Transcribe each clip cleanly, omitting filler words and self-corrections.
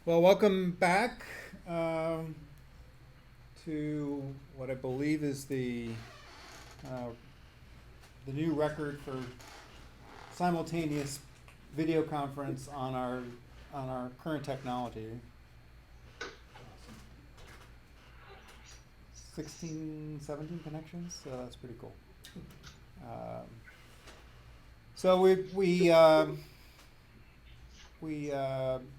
Well, welcome back to what I believe is uh, the new record for simultaneous video conference on our current technology. 16, 17 connections, so that's pretty cool. Um, so we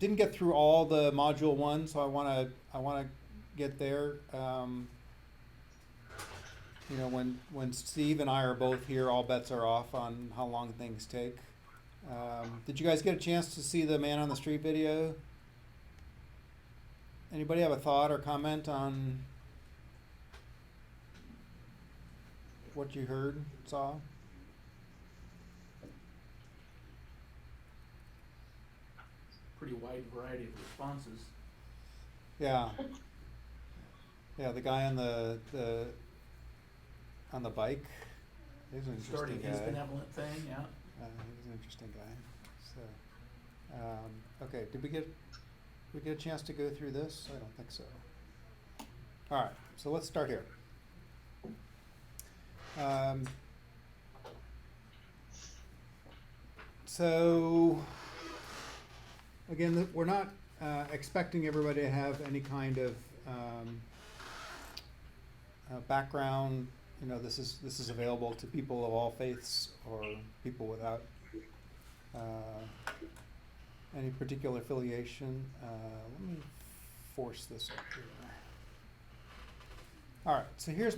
didn't get through all the module one, so I want to get there. When Steve and I are both here, all bets are off on how long things take. Did you guys get a chance to see the Man on the Street video? Anybody have a thought or comment on what you heard, saw? Pretty wide variety of responses. Yeah, yeah. The guy on the bike. He's an interesting Starting guy. his benevolent thing, yeah. He's an interesting guy. Okay. Did we get a chance to go through this? I don't think so. All right. So let's start here. So again, we're not expecting everybody to have any kind of background. This is available to people of all faiths or people without any particular affiliation. Let me force this up here. All right, so here's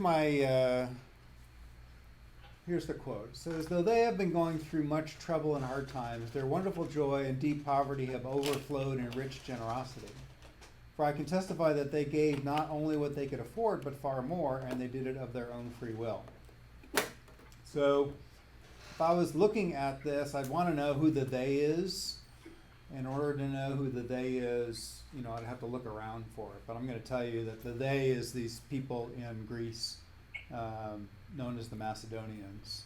the quote. It says, "Though they have been going through much trouble and hard times, their wonderful joy and deep poverty have overflowed in rich generosity. For I can testify that they gave not only what they could afford, but far more, and they did it of their own free will." So if I was looking at this, I'd want to know who the they is. In order to know who the they is, I'd have to look around for it. But I'm going to tell you that the they is these people in Greece, known as the Macedonians.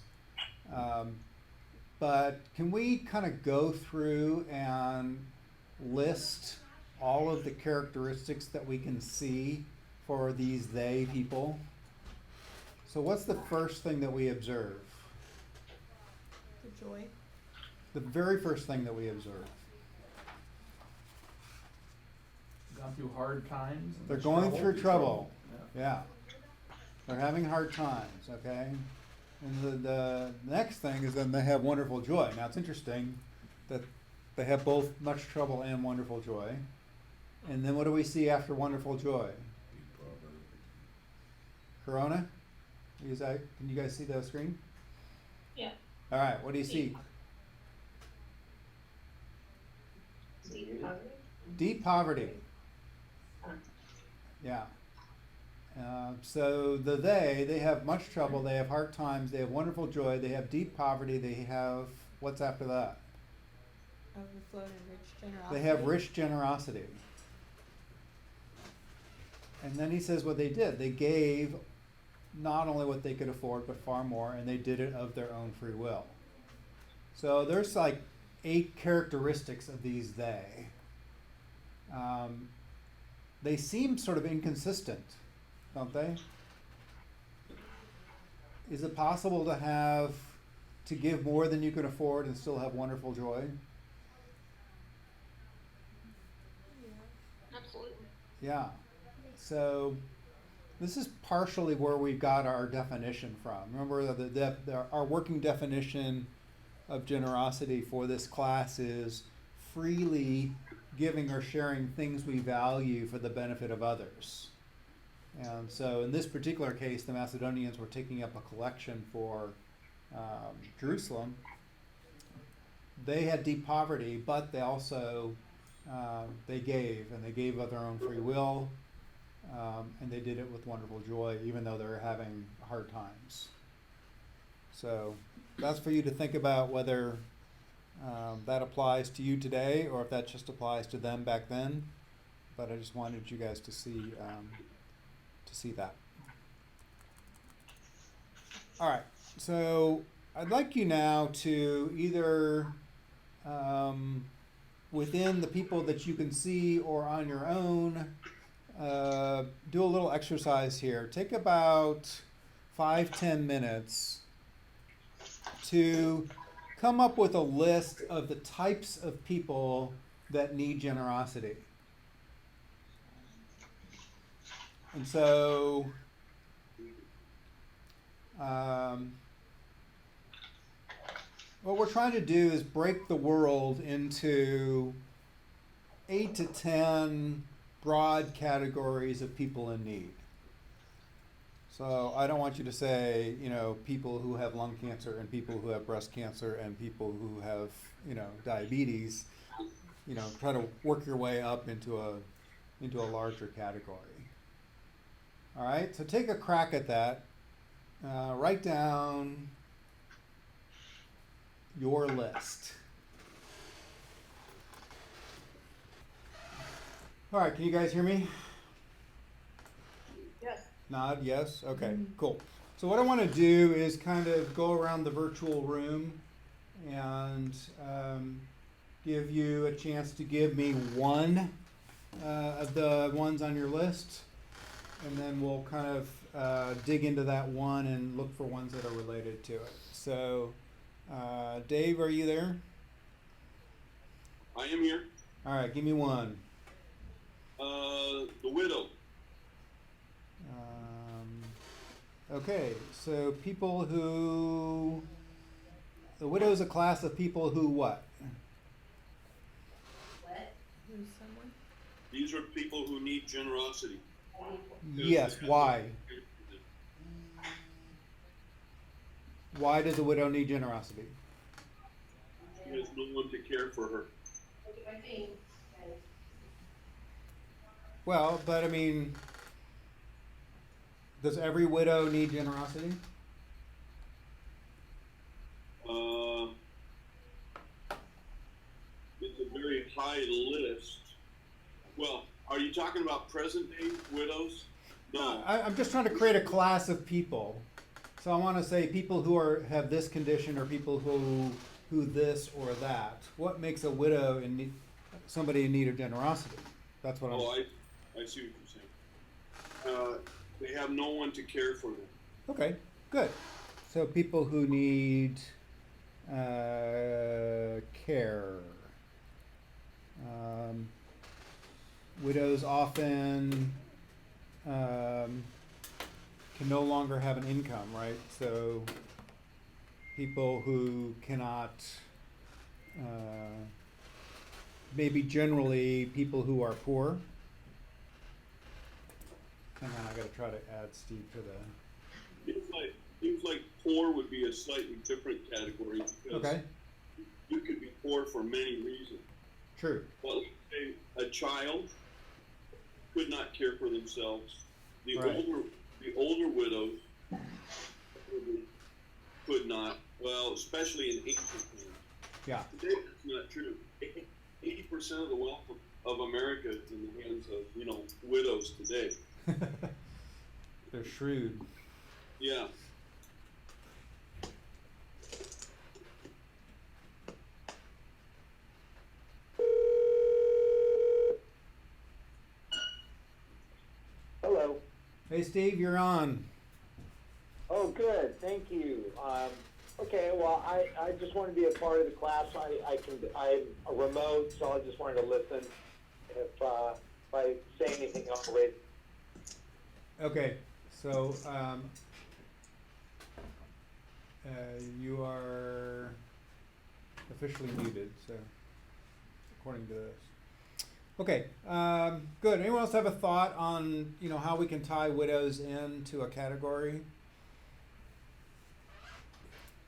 But can we kind of go through and list all of the characteristics that we can see for these they people? So what's the first thing that we observe? The joy. The very first thing that we observe. Gone through hard times. And They're there's going through trouble. Yeah. Yeah. They're having hard times, okay? And the next thing is then they have wonderful joy. Now it's interesting that they have both much trouble and wonderful joy. And then what do we see after wonderful joy? Corona? Can you guys see the screen? Yeah. All right, what do you see? Deep poverty. Deep poverty. Uh, Yeah. So they have much trouble, they have hard times, they have wonderful joy, they have deep poverty, they have, what's after that? Overflowed in rich generosity. They have rich generosity. And then he says what they did. They gave not only what they could afford, but far more, and they did it of their own free will. So there's like 8 characteristics of these they. They seem sort of inconsistent, don't they? Is it possible to give more than you can afford and still have wonderful joy? Absolutely. Yeah. So this is partially where we got our definition from. Remember our working definition of generosity for this class is freely giving or sharing things we value for the benefit of others. And so in this particular case, the Macedonians were taking up a collection for Jerusalem. They had deep poverty, but they also they gave of their own free will, and they did it with wonderful joy, even though they were having hard times. So that's for you to think about whether that applies to you today or if that just applies to them back then. But I just wanted you guys to see that. All right. So I'd like you now to either within the people that you can see or on your own, do a little exercise here. Take about 5-10 minutes to come up with a list of the types of people that need generosity. And so, what we're trying to do is break the world into 8 to 10 broad categories of people in need. So I don't want you to say, people who have lung cancer and people who have breast cancer and people who have, diabetes. Try to work your way up into a larger category. All right, so take a crack at that. Write down your list. All right, can you guys hear me? Yes. Nod, yes? Okay, cool. So what I want to do is kind of go around the virtual room and give you a chance to give me one of the ones on your list. And then we'll kind of dig into that one and look for ones that are related to it. So, Dave, are you there? I am here. All right, give me one. The widow. Okay, so people who... The widow is a class of people who what? Who's someone? These are people who need generosity. Yes, why? Why does a widow need generosity? She has no one to care for her. Well, but I mean, does every widow need generosity? It's a very high list. Well, are you talking about present day widows? No. I'm just trying to create a class of people. So I want to say people who have this condition or people who this or that. What makes a widow somebody in need of generosity? That's what I see what you're saying. They have no one to care for them. Okay, good. So people who need care. Widows often can no longer have an income, right? So people who cannot, maybe generally people who are poor. Hang on, I gotta try to add Steve to the... Seems like poor would be a slightly different category because Okay, you could be poor for many reasons. true. But let's say a child could not care for themselves. The Right. older widows could not. Well, especially in ancient times. Yeah. Today that's not true. 80% of the wealth of America is in the hands of widows today. They're shrewd. Yeah. Hello. Hey Steve, you're on. Oh, good. Thank you. Okay. Well, I just want to be a part of the class. I'm a remote, so I just wanted to listen. If I say anything, I'll raise. Okay, so you are officially muted, so according to this. Okay, good. Anyone else have a thought on how we can tie widows into a category?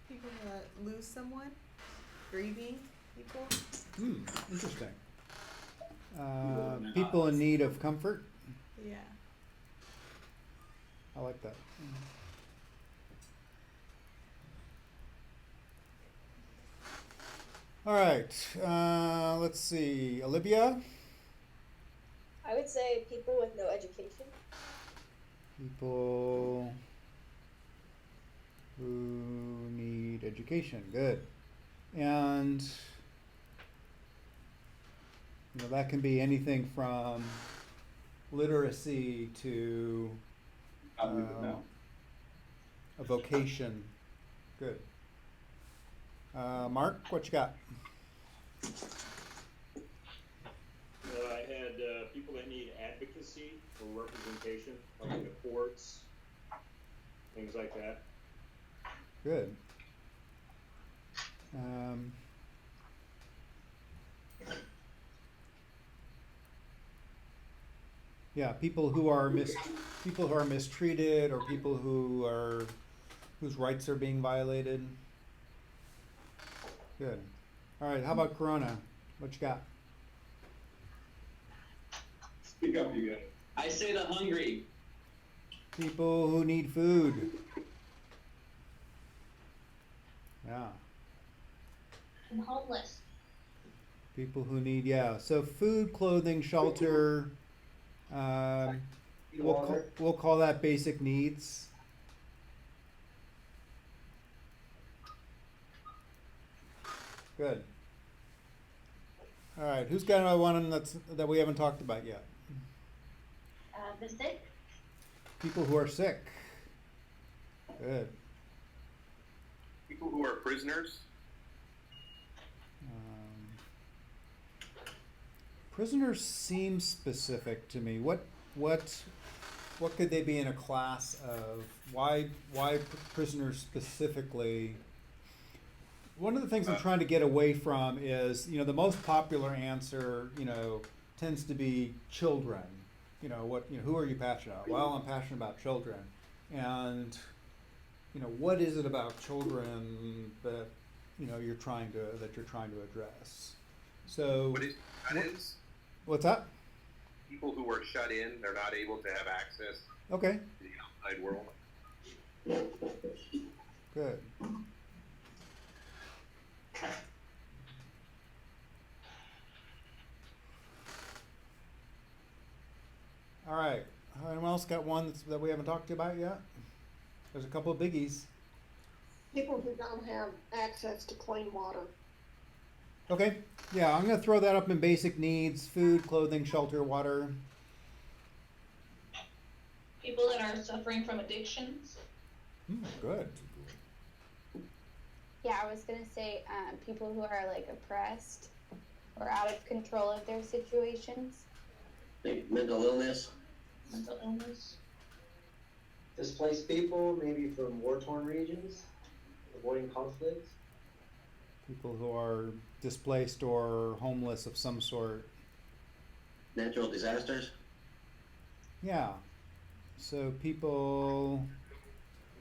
People that lose someone? Grieving people? Interesting. People in need of comfort. Yeah. I like that. All right. Let's see. Olivia? I would say people with no education. People who need education. Good. And You know, that can be anything from literacy to I'll leave it now. a vocation. Good. Mark, what you got? I had people that need advocacy or representation, like in the courts, things like that. Good. Yeah, people who are mistreated, or people whose rights are being violated. Good. All right. How about Corona? What you got? Speak up, you guys. I say the hungry. People who need food. Yeah. And homeless. People who need, yeah. So food, clothing, shelter. We'll call that basic needs. Good. All right. Who's got another one that we haven't talked about yet? The sick. People who are sick. Good. People who are prisoners. Prisoners seem specific to me. What could they be in a class of? Why prisoners specifically? One of the things I'm trying to get away from is, the most popular answer, tends to be children. Who are you passionate about? Well, I'm passionate about children. And, what is it about children that, you're trying to address? So what's that? People who are shut in, they're not able to have access Okay, to the outside world. good. All right. Anyone else got one that we haven't talked about yet? There's a couple of biggies. People who don't have access to clean water. Okay. Yeah, I'm going to throw that up in basic needs: food, clothing, shelter, water. People that are suffering from addictions. Good. Yeah, I was gonna say people who are like oppressed or out of control of their situations. Like mental illness. Mental illness. Displaced people, maybe from war-torn regions, avoiding conflicts. People who are displaced or homeless of some sort. Natural disasters. Yeah. So people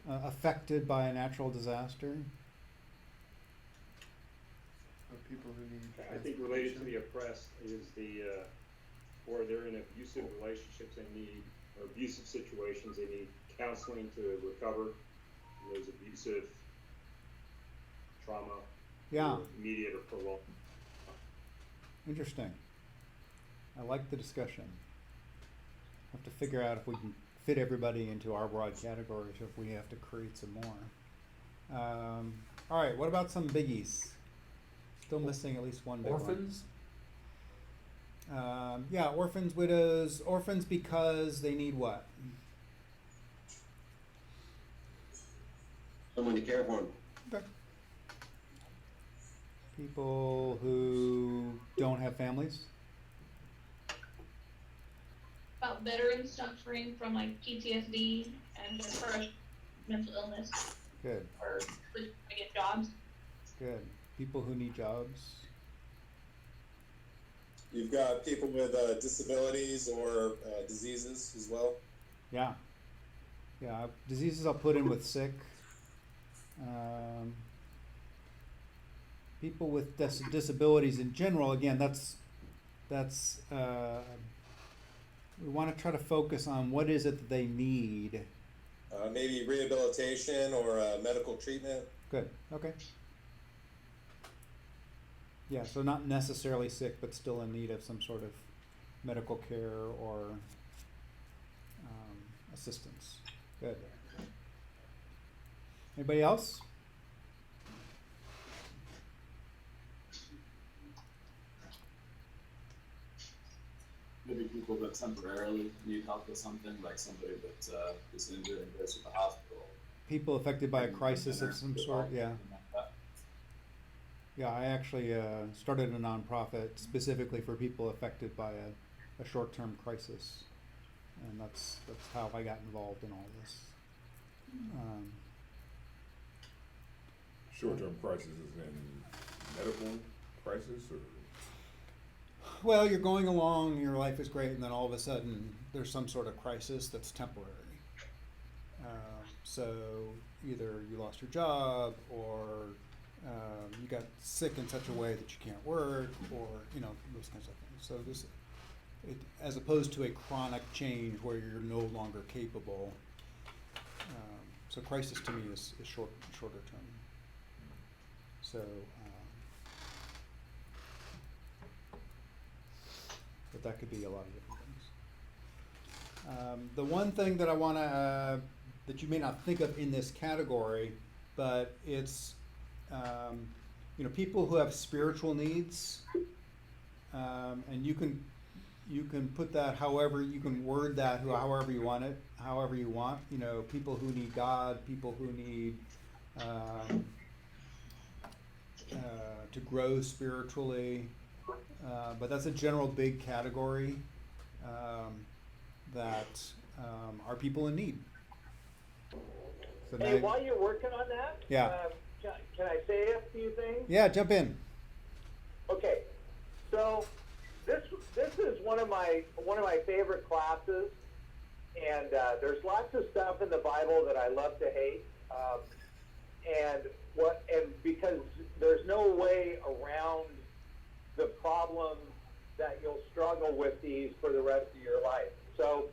affected by a natural disaster. Or people who need. I think related to the oppressed is or they're in abusive relationships, they need, or abusive situations, they need counseling to recover from those abusive trauma. Yeah. Immediate or prolonged. Interesting. I like the discussion. Have to figure out if we can fit everybody into our broad categories, or if we have to create some more. All right. What about some biggies? Still missing at least one big Orphans? one. Yeah, orphans, widows, orphans because they need what? Someone to care for them. Okay. People who don't have families. About veterans suffering from like PTSD and just for mental illness. Good. Or trying to get jobs. Good. People who need jobs. You've got people with disabilities or diseases as well. Yeah. Yeah. Diseases I'll put in with sick. People with disabilities in general. Again, that's we want to try to focus on what is it that they need. Maybe rehabilitation or medical treatment. Good. Okay. Yeah, so not necessarily sick, but still in need of some sort of medical care or assistance. Good. Anybody else? maybe people that temporarily need help with something, like somebody that is injured and goes to the hospital. People affected by a crisis of some sort, yeah. Something like that. Yeah, I actually started a nonprofit specifically for people affected by a short-term crisis, and that's how I got involved in all this. Short-term crisis is in medical crisis, or? Well, you're going along, your life is great, and then all of a sudden there's some sort of crisis that's temporary. So either you lost your job, or you got sick in such a way that you can't work, or those kinds of things. So this, as opposed to a chronic change where you're no longer capable. So crisis to me is shorter term. So. But that could be a lot of different things. The one thing that I want to, that you may not think of in this category, but it's, people who have spiritual needs, and you can put that however, you can word that however you want it, however you want. People who need God, people who need to grow spiritually. But that's a general big category that are people in need. So Hey, while you're working on that, yeah. Can I say a few things? Yeah, jump in. Okay, so this is one of my favorite classes, and there's lots of stuff in the Bible that I love to hate, and because there's no way around the problem that you'll struggle with these for the rest of your life. So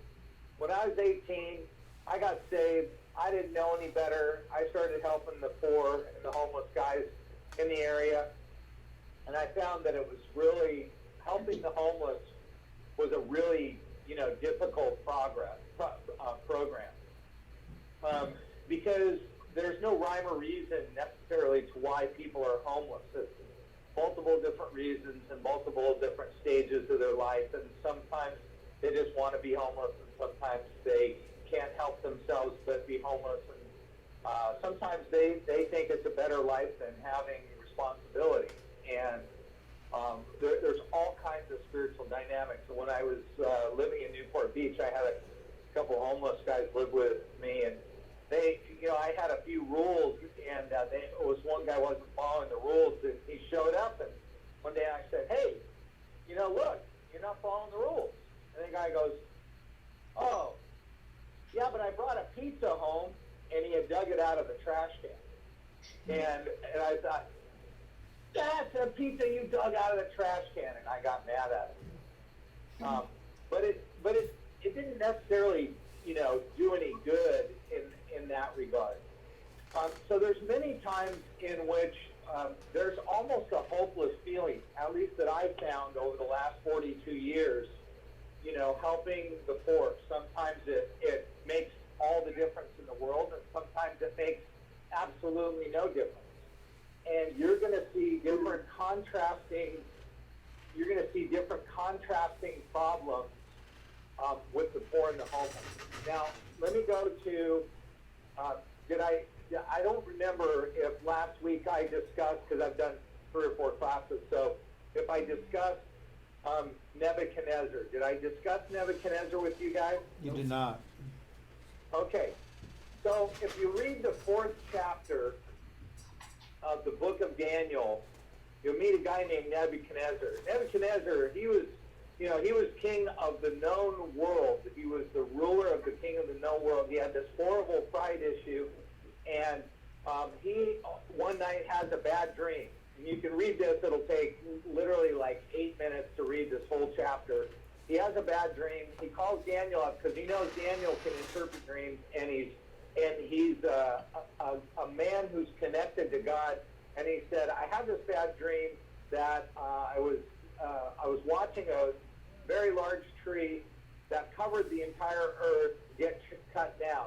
when I was 18, I got saved. I didn't know any better. I started helping the poor and the homeless guys in the area, and I found that it was really helping the homeless was a really difficult program because there's no rhyme or reason necessarily to why people are homeless. It's multiple different reasons and multiple different stages of their life, and sometimes they just want to be homeless, and sometimes they can't help themselves but be homeless, and sometimes they think it's a better life than having responsibility, and there's all kinds of spiritual dynamics. And when I was living in Newport Beach, I had a couple homeless guys live with me, and they, I had a few rules, and it was one guy wasn't following the rules, and he showed up, and one day I said, hey, look, you're not following the rules. And the guy goes, oh, yeah, but I brought a pizza home, and he had dug it out of the trash can. And I thought, that's a pizza you dug out of the trash can, and I got mad at him. But it didn't necessarily, do any good in that regard. So there's many times in which there's almost a hopeless feeling, at least that I've found over the last 42 years, helping the poor. Sometimes it makes all the difference in the world, and sometimes it makes absolutely no difference. And you're going to see different contrasting problems with the poor and the homeless. Now, let me go to, I don't remember if last week I discussed, because I've done 3 or 4 classes, so if I discussed Nebuchadnezzar. Did I discuss Nebuchadnezzar with you guys? You did not. Okay. So if you read the 4th chapter of the book of Daniel, you'll meet a guy named Nebuchadnezzar. Nebuchadnezzar, he was king of the known world. He was the ruler of the king of the known world. He had this horrible pride issue, and he one night has a bad dream. And you can read this. It'll take literally like 8 minutes to read this whole chapter. He has a bad dream. He calls Daniel up because he knows Daniel can interpret dreams, and he's a man who's connected to God. And he said, I have this bad dream that I was watching a very large tree that covered the entire earth get cut down.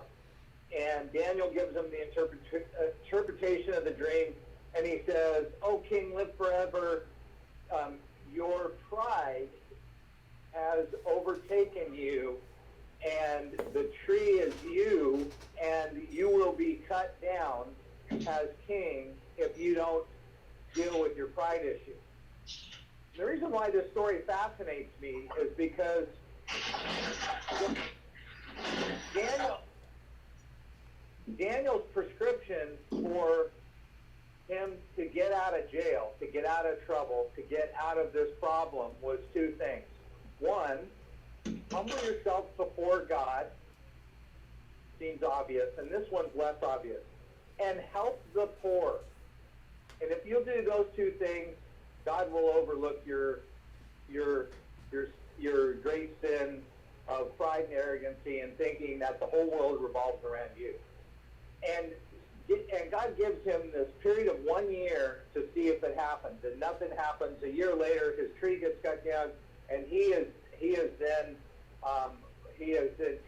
And Daniel gives him the interpretation of the dream, and he says, "O king, live forever. Your pride has cut down as king if you don't deal with your pride issue. The reason why this story fascinates me is because Daniel's prescription for him to get out of jail, to get out of trouble, to get out of this problem was two things. One, humble yourself before God, seems obvious, and this one's less obvious, and help the poor. And if you do those two things, God will overlook your great sin of pride and arrogancy and thinking that the whole world revolves around you. And God gives him this period of 1 year to see if it happens, and nothing happens. A year later, his tree gets cut down, and he is then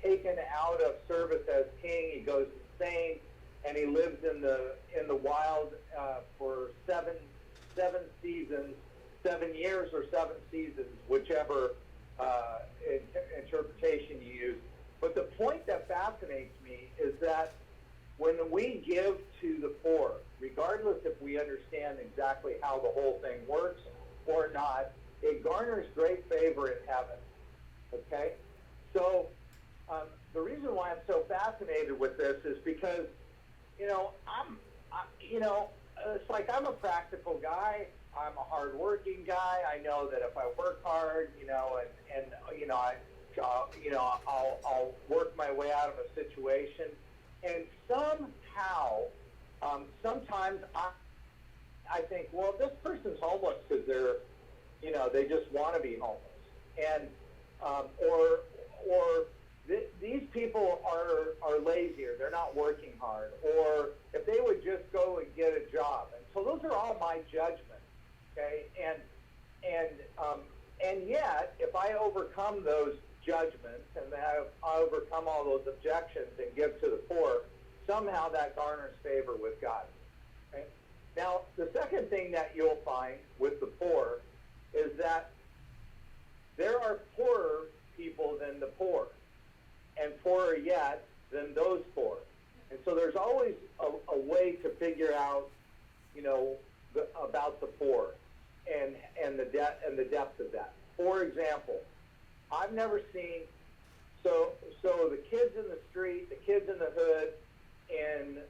taken out of service as king. He goes insane, and he lives in the wild for seven seasons, 7 years or 7 seasons, whichever interpretation you use. But the point that fascinates me is that when we give to the poor, regardless if we understand exactly how the whole thing works or not, it garners great favor in heaven. Okay? So the reason why I'm so fascinated with this is because, it's like I'm a practical guy. I'm a hard-working guy. I know that if I work hard, I'll work my way out of a situation. And somehow, sometimes I think, well, this person's homeless because they just want to be homeless, and these people are lazier. They're not working hard, or if they would just go and get a job. And so those are all my judgments. Okay, and yet, if I overcome those judgments and I overcome all those objections and give to the poor, somehow that garners favor with God. Okay? Now, the second thing that you'll find with the poor is that there are poorer people than the poor, and poorer yet than those poor. And so there's always a way to figure out, about the poor and the depth of that. For example, I've never seen so the kids in the street, the kids in the hood, and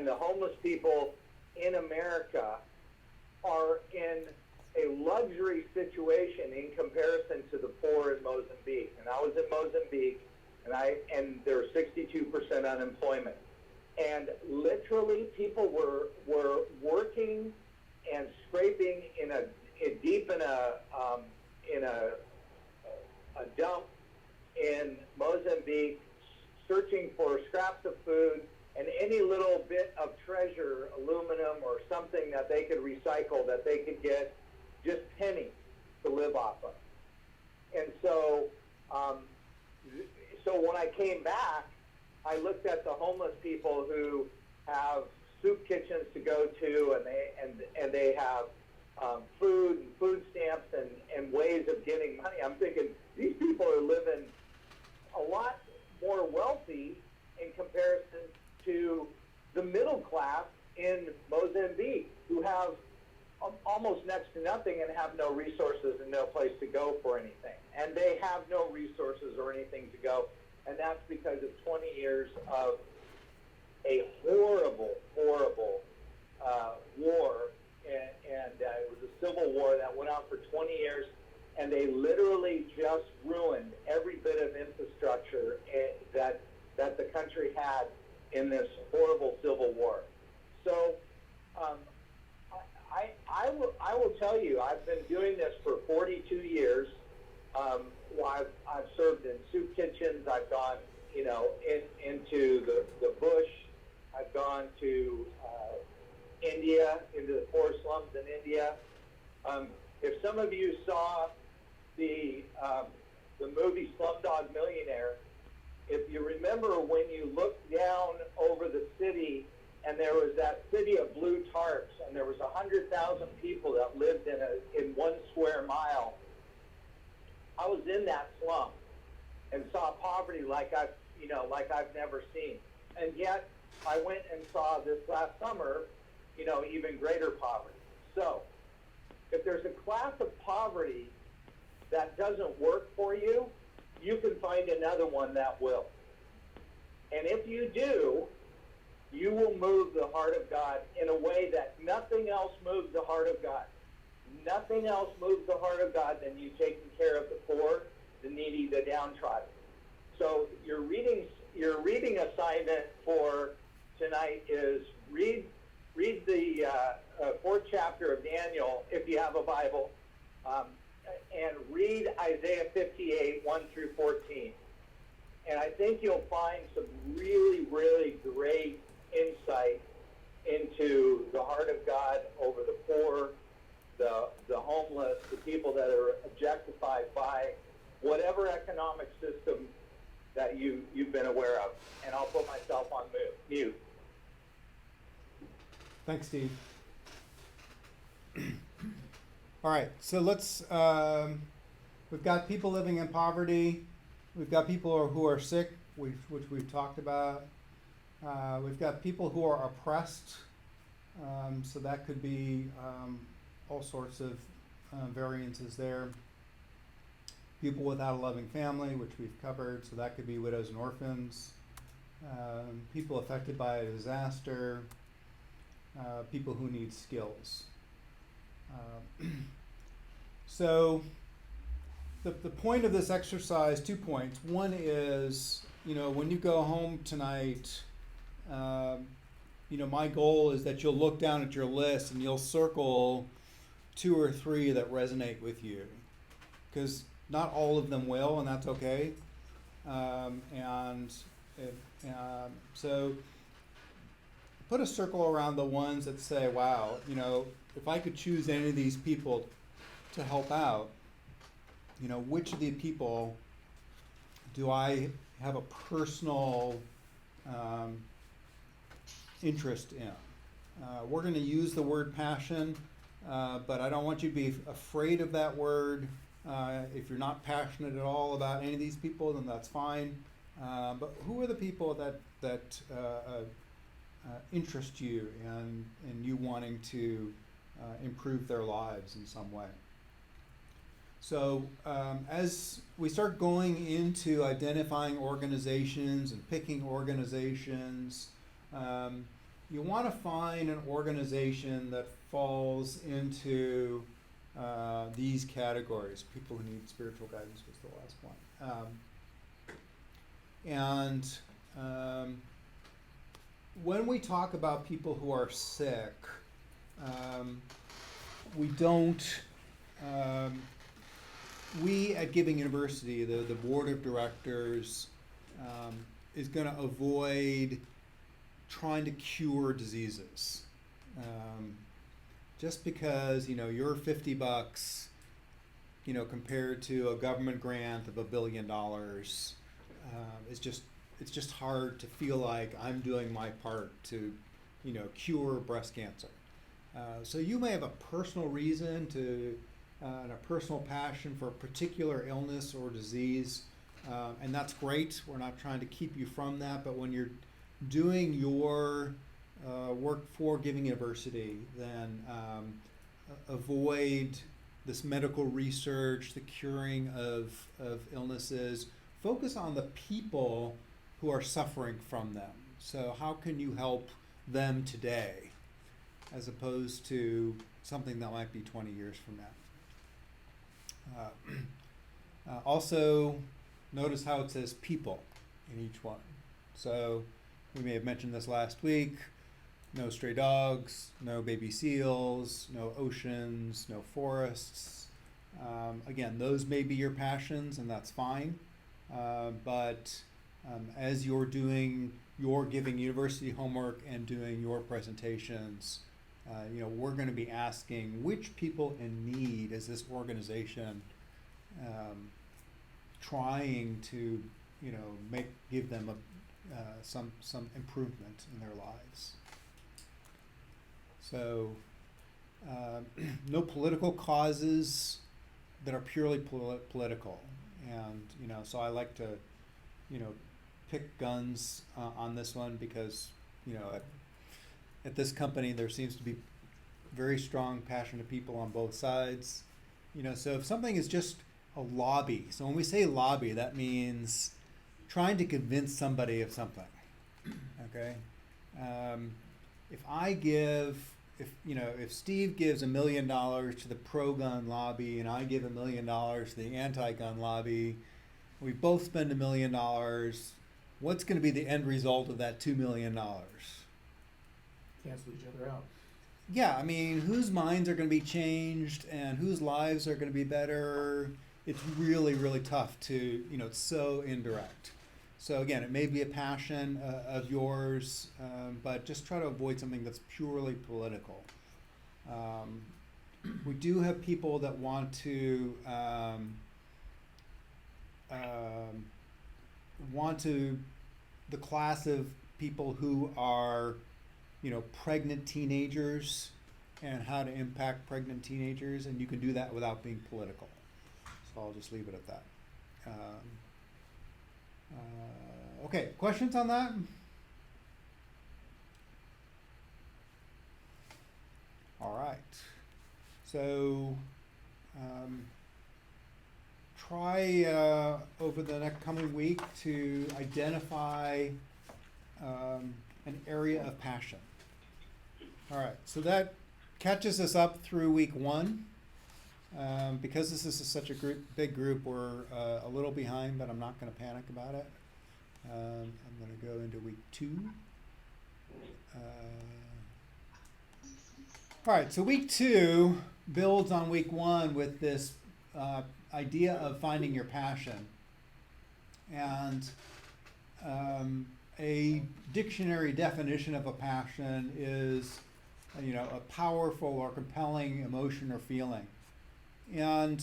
the homeless people in America are in a luxury situation in comparison to the poor in Mozambique. And I was in Mozambique, and there was 62% unemployment, and literally people were working and scraping deep in a dump in Mozambique, searching for scraps of food and any little bit of treasure, aluminum or something that they could recycle, that they could get just pennies to live off of. And so, when I came back, I looked at the homeless people who have soup kitchens to go to, and they have food and food stamps and ways of getting money. I'm thinking these people are living a lot more wealthy in comparison to the middle class in Mozambique, who have almost next to nothing and have no resources and no place to go for anything. And they have no resources or anything to go, and that's because of 20 years of a horrible war, and it was a civil war that went on for 20 years, and they literally just ruined every bit of infrastructure that the country had in this horrible civil war. So I will tell you, I've been doing this for 42 years. I've served in soup kitchens. I've gone, into the bush. I've gone to India, into the poor slums in India. If some of you saw the movie Slumdog Millionaire, if you remember when you looked down over the city and there was that city of blue tarps, and there was 100,000 people that lived in 1 square mile. I was in that slum and saw poverty like I've never seen. And yet I went and saw this last summer, even greater poverty. So, if there's a class of poverty that doesn't work for you, you can find another one that will. And if you do, you will move the heart of God in a way that nothing else moves the heart of God. Nothing else moves the heart of God than you taking care of the poor, the needy, the downtrodden. So your reading assignment for tonight is read the fourth chapter of Daniel if you have a Bible, and read Isaiah 58, 1 through 14. And I think you'll find some really, really great insight into the heart of God over the poor, the homeless, the people that are objectified by whatever economic system that you've been aware of. And I'll put myself on mute. Thanks, Steve. All right, so let's, we've got people living in poverty. We've got people who are sick, which we've talked about. We've got people who are oppressed. So that could be all sorts of variances there. People without a loving family, which we've covered. So that could be widows and orphans. People affected by a disaster. People who need skills. So the point of this exercise, 2 points. One is, when you go home tonight, my goal is that you'll look down at your list and you'll circle 2 or 3 that resonate with you, because not all of them will, and that's okay. So put a circle around the ones that say, wow, if I could choose any of these people to help out, which of the people do I have a personal interest in? We're going to use the word passion, but I don't want you to be afraid of that word. If you're not passionate at all about any of these people, then that's fine. But who are the people that interest you and you wanting to improve their lives in some way? So as we start going into identifying organizations and picking organizations, you want to find an organization that falls into these categories. People who need spiritual guidance was the last one. When we talk about people who are sick, we at Giving University, the board of directors, is going to avoid trying to cure diseases. Just because, you're $50, compared to a government grant of $1 billion, it's just hard to feel like I'm doing my part to, cure breast cancer. So you may have a personal reason and a personal passion for a particular illness or disease, and that's great. We're not trying to keep you from that, but when you're doing your work for Giving University, then avoid this medical research, the curing of illnesses. Focus on the people who are suffering from them. So how can you help them today, as opposed to something that might be 20 years from now? Also, notice how it says people in each one. So we may have mentioned this last week. No stray dogs, no baby seals, no oceans, no forests. Again, those may be your passions, and that's fine. But as you're doing your Giving University homework and doing your presentations, we're going to be asking which people in need is this organization trying to, give them some improvement in their lives. So, no political causes that are purely political, and so I like to, pick guns on this one because you know, at this company, there seems to be very strong, passionate people on both sides. You know, so if something is just a lobby, so when we say lobby, that means trying to convince somebody of something. Okay, if Steve gives $1 million to the pro-gun lobby and I give $1 million to the anti-gun lobby, we both spend $1 million. What's going to be the end result of that $2 million? Cancel each other out. Yeah, I mean, whose minds are going to be changed and whose lives are going to be better? It's really, really tough to, it's so indirect. So again, it may be a passion of yours, but just try to avoid something that's purely political. We do have people that want to the class of people who are, pregnant teenagers and how to impact pregnant teenagers, and you can do that without being political. So I'll just leave it at that. Okay, questions on that? All right. So try over the next coming week to identify an area of passion. All right, so that catches us up through week 1. Because this is such a big group, we're a little behind, but I'm not going to panic about it. I'm going to go into week 2. All right, so week 2 builds on week 1 with this idea of finding your passion. And a dictionary definition of a passion is, a powerful or compelling emotion or feeling. And,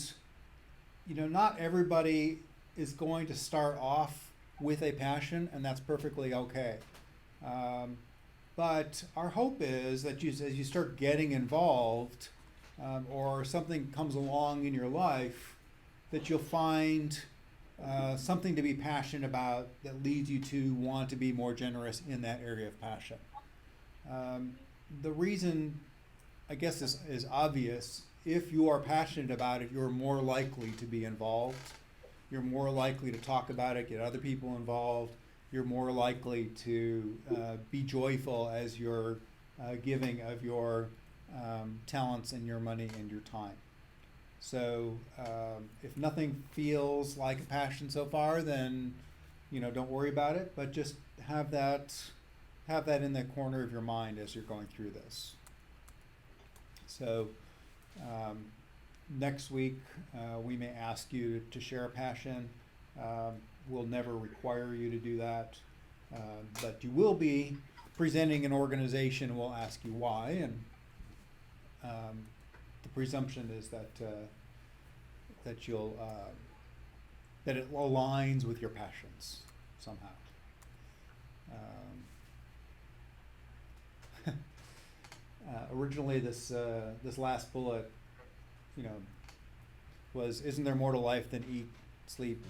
not everybody is going to start off with a passion, and that's perfectly okay. But our hope is that as you start getting involved, or something comes along in your life, that you'll find something to be passionate about that leads you to want to be more generous in that area of passion. The reason, I guess, is obvious. If you are passionate about it, you're more likely to be involved. You're more likely to talk about it, get other people involved. You're more likely to be joyful as you're giving of your talents and your money and your time. So if nothing feels like a passion so far, then don't worry about it. But just have that in the corner of your mind as you're going through this. So next week we may ask you to share a passion. We'll never require you to do that, but you will be presenting an organization. We'll ask you why, and the presumption is that that it aligns with your passions somehow. Originally, this last bullet, was, isn't there more to life than eat, sleep,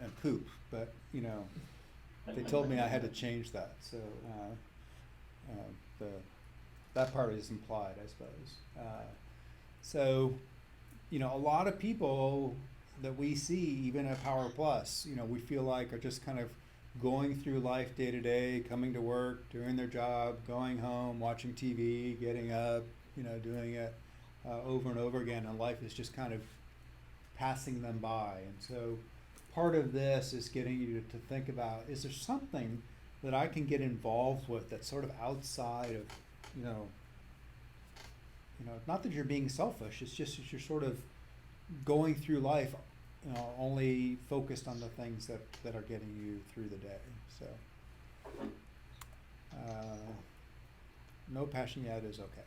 and poop? But they told me I had to change that, so that part is implied, I suppose. So, a lot of people that we see, even at Power Plus, we feel like are just kind of going through life day to day, coming to work, doing their job, going home, watching TV, getting up, doing it over and over again, and life is just kind of passing them by. And so part of this is getting you to think about, is there something that I can get involved with that's sort of outside of, not that you're being selfish, it's just that you're sort of going through life only focused on the things that are getting you through the day. So no passion yet is okay.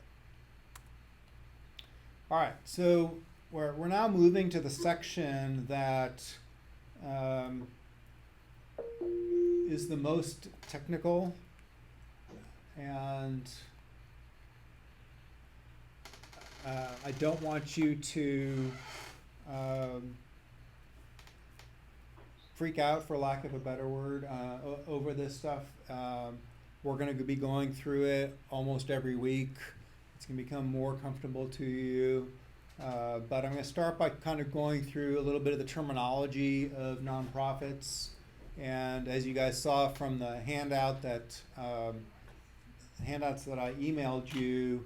All right, so we're now moving to the section that is the most technical, and I don't want you to freak out, for lack of a better word, over this stuff. We're going to be going through it almost every week. It's going to become more comfortable to you. But I'm going to start by kind of going through a little bit of the terminology of nonprofits. And as you guys saw from the handout handouts that I emailed you,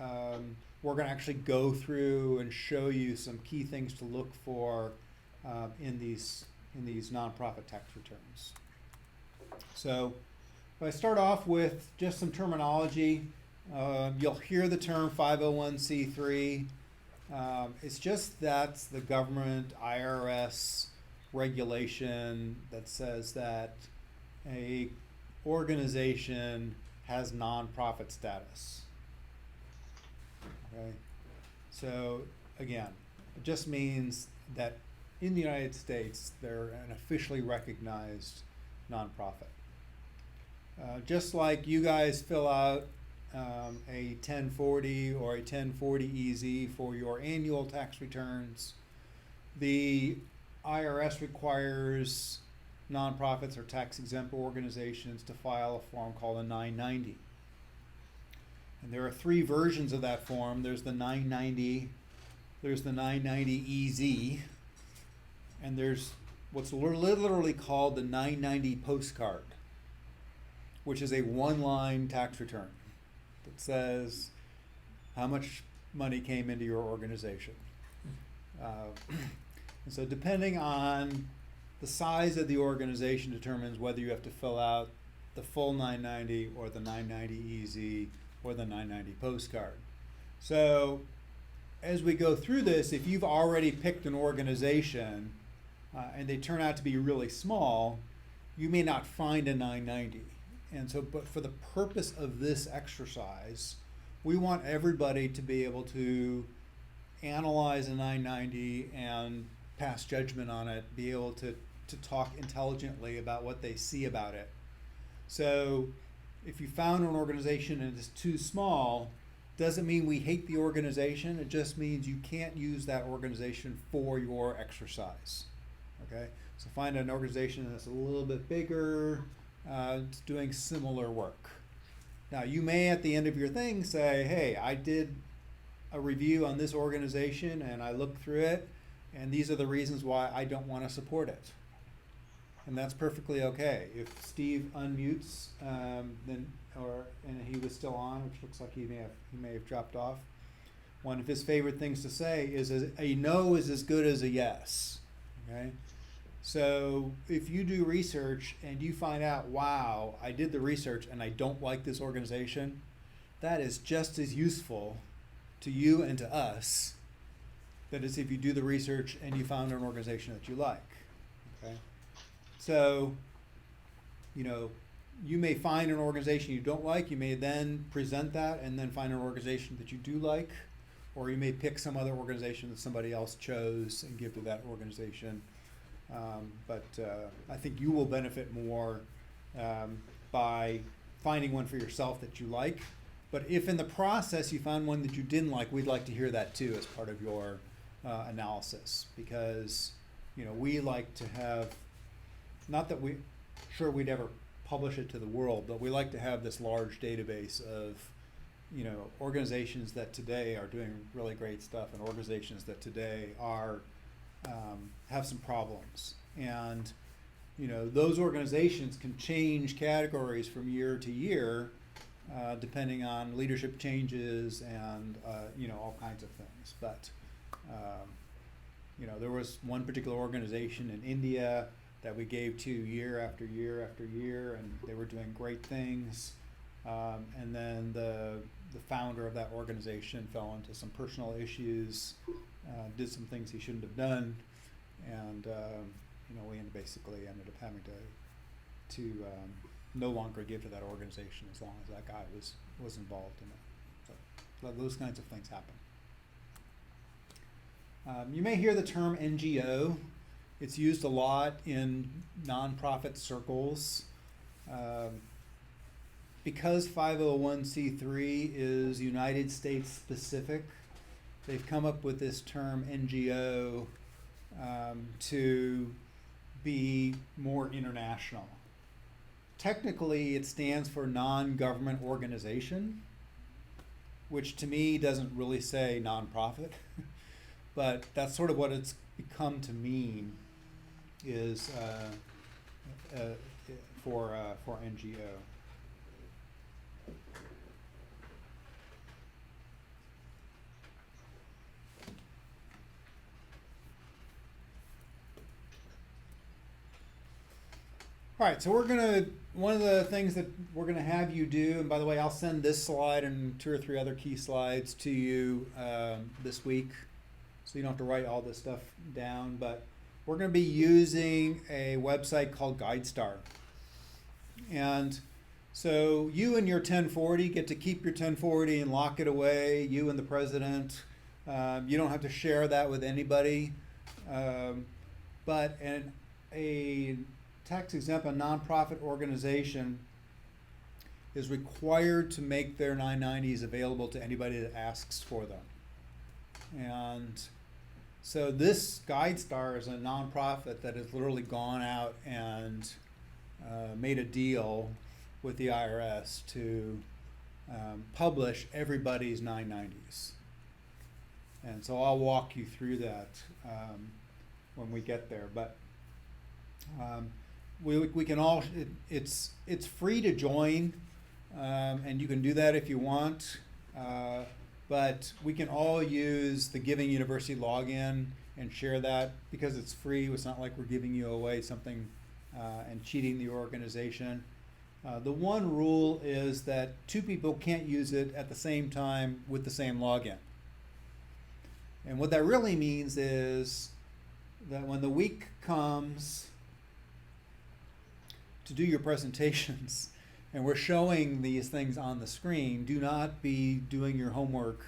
we're going to actually go through and show you some key things to look for in these nonprofit tax returns. So if I start off with just some terminology, you'll hear the term 501c3. It's just that's the government IRS regulation that says that a organization has nonprofit status. Okay, so again, it just means that in the United States they're an officially recognized nonprofit. Just like you guys fill out a 1040 or a 1040EZ for your annual tax returns, the IRS requires nonprofits or tax exempt organizations to file a form called a 990. And there are three versions of that form. There's the 990, there's the 990EZ, and there's what's literally called the 990 postcard, which is a one-line tax return that says how much money came into your organization. And so depending on the size of the organization determines whether you have to fill out the full 990 or the 990EZ or the 990 postcard. So as we go through this, if you've already picked an organization and they turn out to be really small, you may not find a 990. And so, but for the purpose of this exercise, we want everybody to be able to analyze a 990 and pass judgment on it, be able to talk intelligently about what they see about it. So if you found an organization and it's too small, doesn't mean we hate the organization. It just means you can't use that organization for your exercise. Okay? So find an organization that's a little bit bigger, it's doing similar work. Now you may at the end of your thing say, hey, I did a review on this organization and I looked through it and these are the reasons why I don't want to support it. And that's perfectly okay. If Steve unmutes, and he was still on, which looks like he may have dropped off. One of his favorite things to say is a no is as good as a yes. Okay? So if you do research and you find out, wow, I did the research and I don't like this organization, that is just as useful to you and to us that is if you do the research and you found an organization that you like. Okay? So, you may find an organization you don't like, you may then present that and then find an organization that you do like, or you may pick some other organization that somebody else chose and give to that organization. But I think you will benefit more by finding one for yourself that you like. But if in the process you found one that you didn't like, we'd like to hear that too as part of your analysis, because we like to have, not that we'd ever publish it to the world, but we like to have this large database of organizations that today are doing really great stuff and organizations that today are have some problems. And those organizations can change categories from year to year depending on leadership changes and all kinds of things. But there was one particular organization in India that we gave to year after year after year, and they were doing great things. And then the founder of that organization fell into some personal issues, did some things he shouldn't have done, and we basically ended up having to no longer give to that organization as long as that guy was involved in it. So those kinds of things happen. You may hear the term NGO. It's used a lot in nonprofit circles. Because 501c3 is United States specific, they've come up with this term NGO to be more international. technically it stands for non-government organization, which to me doesn't really say nonprofit, but that's sort of what it's become to mean is for NGO. All right, so one of the things that we're gonna have you do, and by the way, I'll send this slide and 2 or 3 other key slides to you this week, so you don't have to write all this stuff down, but we're gonna be using a website called GuideStar. And so you and your 1040 get to keep your 1040 and lock it away, you and the president. You don't have to share that with anybody. But a tax-exempt, a nonprofit organization is required to make their 990s available to anybody that asks for them. And so this GuideStar is a nonprofit that has literally gone out and made a deal with the IRS to publish everybody's 990s. And so I'll walk you through that when we get there. But we can all, it's free to join, and you can do that if you want, but we can all use the Giving University login and share that because it's free. It's not like we're giving you away something and cheating the organization. The one rule is that 2 people can't use it at the same time with the same login. And what that really means is that when the week comes to do your presentations and we're showing these things on the screen, do not be doing your homework,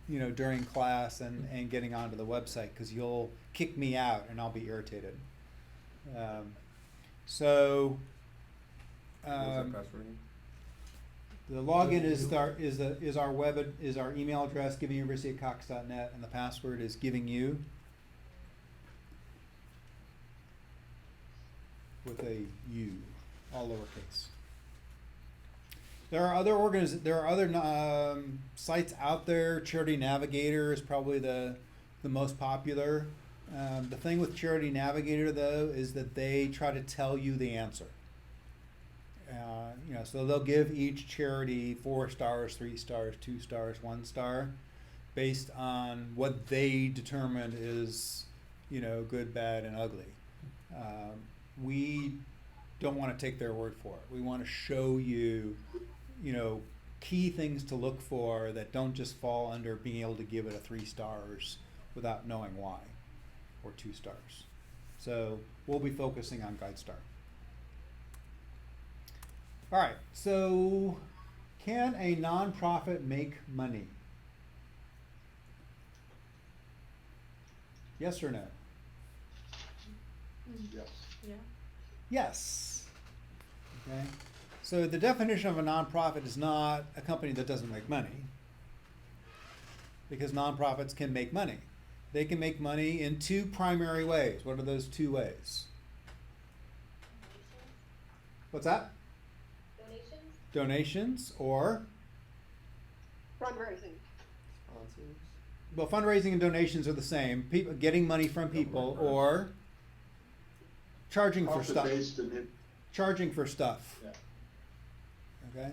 during class and getting onto the website, because you'll kick me out and I'll be irritated. What's that password? The login is our email address, givinguniversity@cox.net, and the password is givingyou with a U, all lowercase. There are other sites out there. Charity Navigator is probably the most popular. The thing with Charity Navigator, though, is that they try to tell you the answer. So they'll give each charity 4 stars, 3 stars, 2 stars, 1 star, based on what they determined is, good, bad, and ugly. We don't want to take their word for it. We want to show you, key things to look for that don't just fall under being able to give it a 3 stars without knowing why, or 2 stars. So we'll be focusing on GuideStar. All right, so can a nonprofit make money? Yes or no? Yes. Yeah. Yes. Okay. So the definition of a nonprofit is not a company that doesn't make money, because nonprofits can make money. They can make money in 2 primary ways. What are those 2 ways? What's that? Donations or? Fundraising. Well, fundraising and donations are the same. People getting money from people, or charging for stuff. Charging for stuff. Yeah. Okay.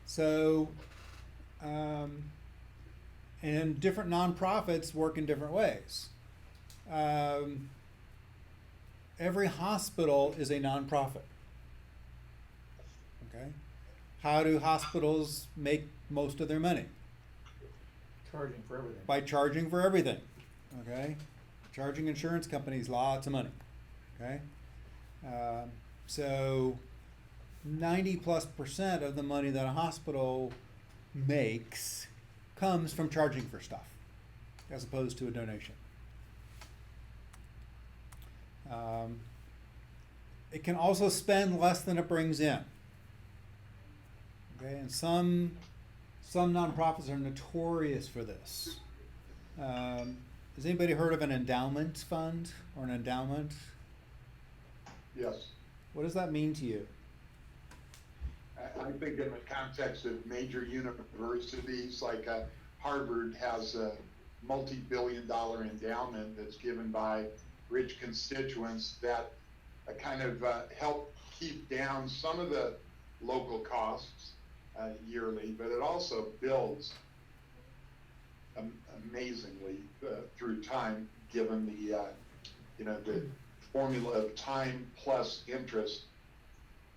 So, and different nonprofits work in different ways. Every hospital is a nonprofit. Okay. How do hospitals make most of their money? Charging for everything. By charging for everything. Okay. Charging insurance companies lots of money. Okay. So 90+% of the money that a hospital makes comes from charging for stuff, as opposed to a donation. It can also spend less than it brings in. Okay, and some nonprofits are notorious for this. Has anybody heard of an endowment fund or an endowment? Yes. What does that mean to you? I think in the context of major universities, like Harvard has a multi-billion-dollar endowment that's given by rich constituents that kind of help keep down some of the local costs yearly, but it also builds amazingly through time, given the the formula of time plus interest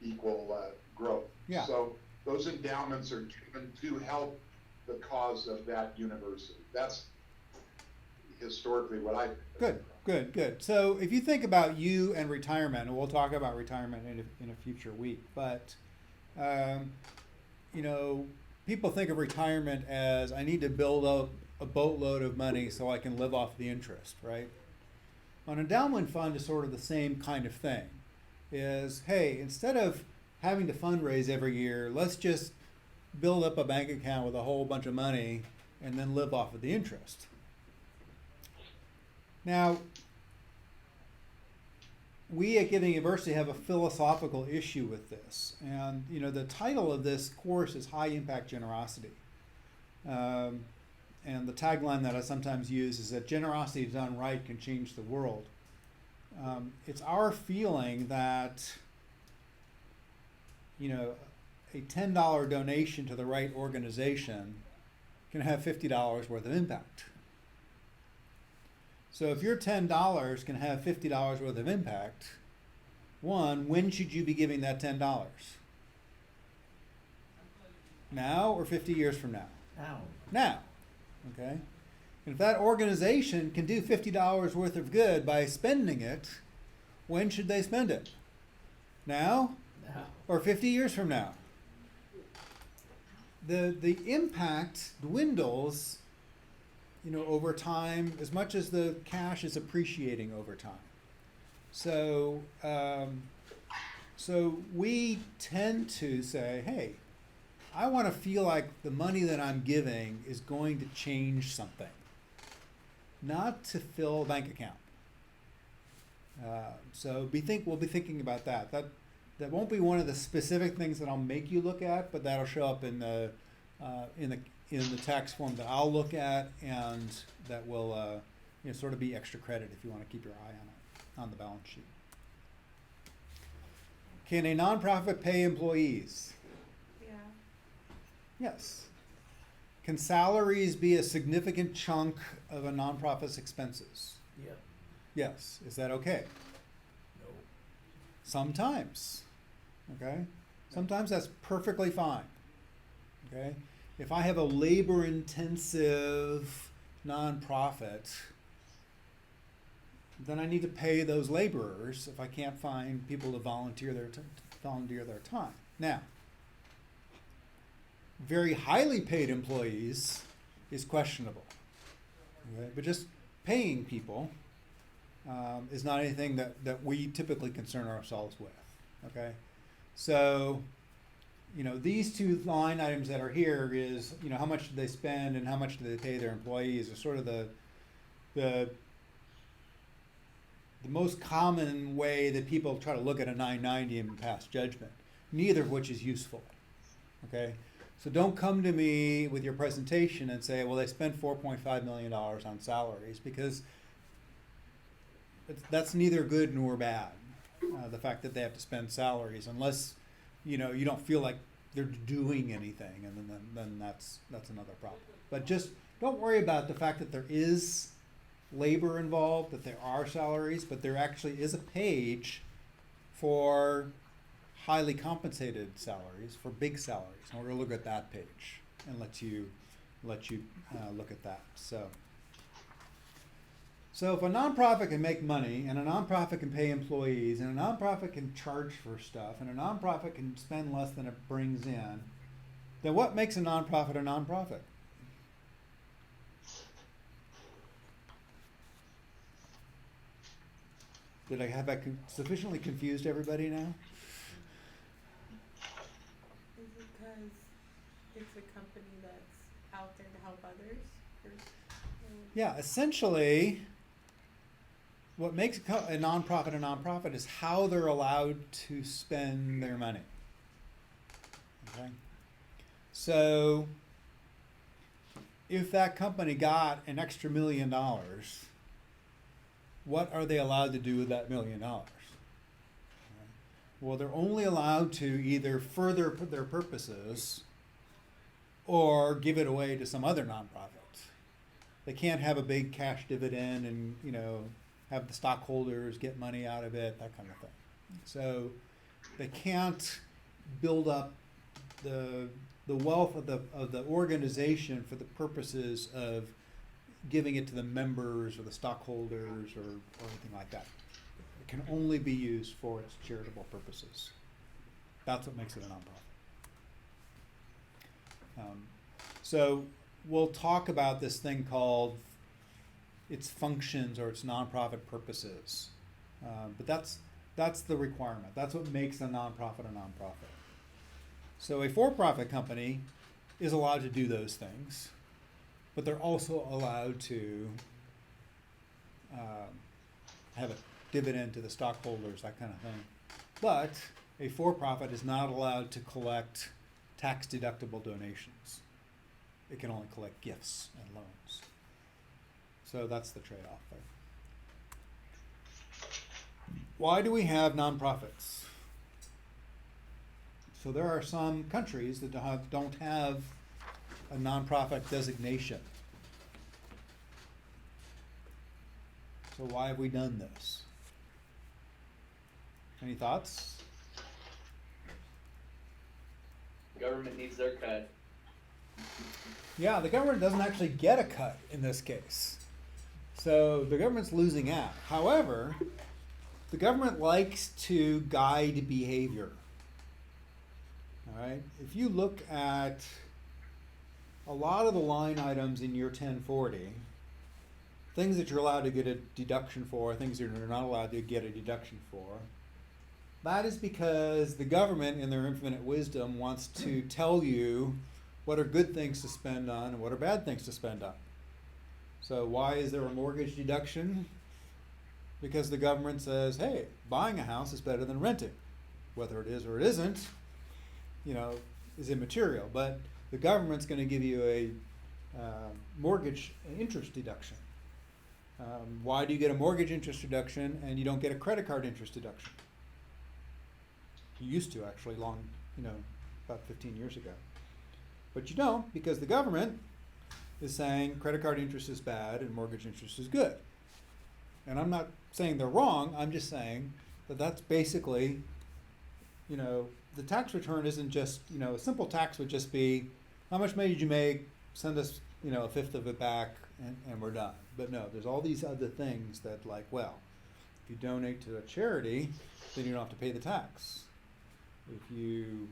equal growth. Yeah. So those endowments are given to help the cause of that university. That's historically what I Good. So if you think about you and retirement, and we'll talk about retirement in a future week, but people think of retirement as I need to build up a boatload of money so I can live off the interest, right? An endowment fund is sort of the same kind of thing. Is, hey, instead of having to fundraise every year, let's just build up a bank account with a whole bunch of money and then live off of the interest. Now, we at Giving University have a philosophical issue with this. And, the title of this course is High Impact Generosity. And the tagline that I sometimes use is that generosity done right can change the world. It's our feeling that, a $10 donation to the right organization can have $50 worth of impact. So if your $10 can have $50 worth of impact, one, when should you be giving that $10? Now or 50 years from now? Now. Okay? And if that organization can do $50 worth of good by spending it, when should they spend it? Now? Or 50 years from now? The impact dwindles, over time, as much as the cash is appreciating over time. So we tend to say, hey, I want to feel like the money that I'm giving is going to change something, not to fill a bank account. So we'll be thinking about that. That won't be one of the specific things that I'll make you look at, but that'll show up in the tax form that I'll look at, and that will sort of be extra credit if you want to keep your eye on it on the balance sheet. Can a nonprofit pay employees? Yes. Can salaries be a significant chunk of a nonprofit's expenses? Yeah. Yes. Is that okay? No. Sometimes. Okay? Sometimes that's perfectly fine. Okay? If I have a labor-intensive nonprofit, then I need to pay those laborers if I can't find people to volunteer their time. Now, very highly paid employees is questionable. Okay? But just paying people is not anything that we typically concern ourselves with. Okay? So, these two line items that are here is, how much do they spend and how much do they pay their employees are sort of the most common way that people try to look at a 990 and pass judgment, neither of which is useful. Okay? So don't come to me with your presentation and say, well, they spent $4.5 million on salaries, because that's neither good nor bad, the fact that they have to spend salaries, unless you don't feel like they're doing anything, and then that's another problem. But just don't worry about the fact that there is labor involved, that there are salaries, but there actually is a page for highly compensated salaries, for big salaries, and we're going to look at that page and let you look at that. So if a nonprofit can make money, and a nonprofit can pay employees, and a nonprofit can charge for stuff, and a nonprofit can spend less than it brings in, then what makes a nonprofit a nonprofit? Did I have that sufficiently confused everybody now? Is it because it's a company that's out there to help others? Yeah, essentially, what makes a nonprofit is how they're allowed to spend their money. Okay. So if that company got an extra $1 million, what are they allowed to do with that $1 million? Well, they're only allowed to either further their purposes or give it away to some other nonprofit. They can't have a big cash dividend and, you know, have the stockholders get money out of it, that kind of thing. So they can't build up the wealth of the organization for the purposes of giving it to the members or the stockholders or anything like that. It can only be used for its charitable purposes. That's what makes it a nonprofit. So we'll talk about this thing called its functions or its nonprofit purposes. But that's the requirement. That's what makes a nonprofit a nonprofit. So a for-profit company is allowed to do those things, but they're also allowed to have a dividend to the stockholders, that kind of thing. But a for-profit is not allowed to collect tax-deductible donations. It can only collect gifts and loans. So that's the trade-off there. Why do we have nonprofits? So there are some countries that don't have a nonprofit designation. So why have we done this? Any thoughts? Government needs their cut. Yeah, the government doesn't actually get a cut in this case. So the government's losing out. However, the government likes to guide behavior. All right? If you look at a lot of the line items in your 1040, things that you're allowed to get a deduction for, things that you're not allowed to get a deduction for, that is because the government, in their infinite wisdom, wants to tell you what are good things to spend on and what are bad things to spend on. So why is there a mortgage deduction? Because the government says, hey, buying a house is better than renting. Whether it is or it isn't, you know, is immaterial. But the government's going to give you a mortgage interest deduction. Why do you get a mortgage interest deduction and you don't get a credit card interest deduction? You used to, actually, about 15 years ago. But you don't, because the government is saying credit card interest is bad and mortgage interest is good. And I'm not saying they're wrong, I'm just saying that that's basically, the tax return isn't just, a simple tax would just be, how much money did you make, send us, a fifth of it back, and we're done. But no, there's all these other things that, if you donate to a charity, then you don't have to pay the tax. If you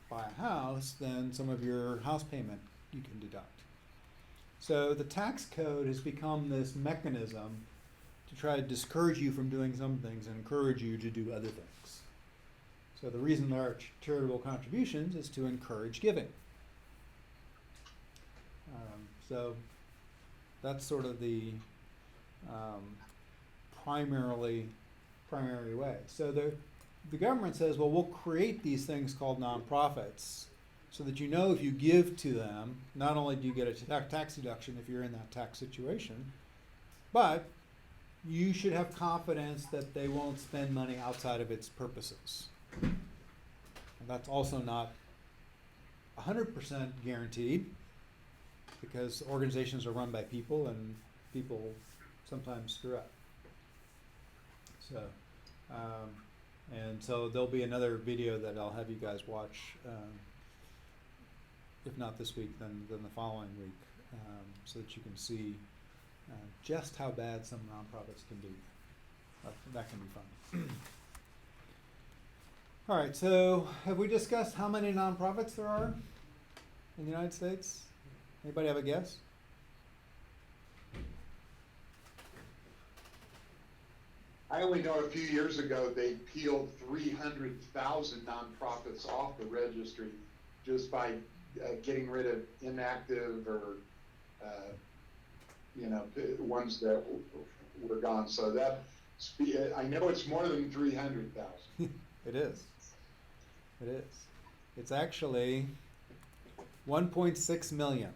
buy a house, then some of your house payment you can deduct. So the tax code has become this mechanism to try to discourage you from doing some things and encourage you to do other things. So the reason there are charitable contributions is to encourage giving. So that's sort of the primary way. So the government says, well, we'll create these things called nonprofits so that if you give to them, not only do you get a tax deduction if you're in that tax situation, but you should have confidence that they won't spend money outside of its purposes. And that's also not 100% guaranteed, because organizations are run by people and people sometimes screw up. So, and so there'll be another video that I'll have you guys watch, if not this week, then the following week, so that you can see just how bad some nonprofits can be. That can be fun. All right, so have we discussed how many nonprofits there are in the United States? Anybody have a guess? I only know a few years ago they peeled 300,000 nonprofits off the registry just by getting rid of inactive or ones that were gone. So that I know it's more than 300,000. It is. It is. It's actually 1.6 million.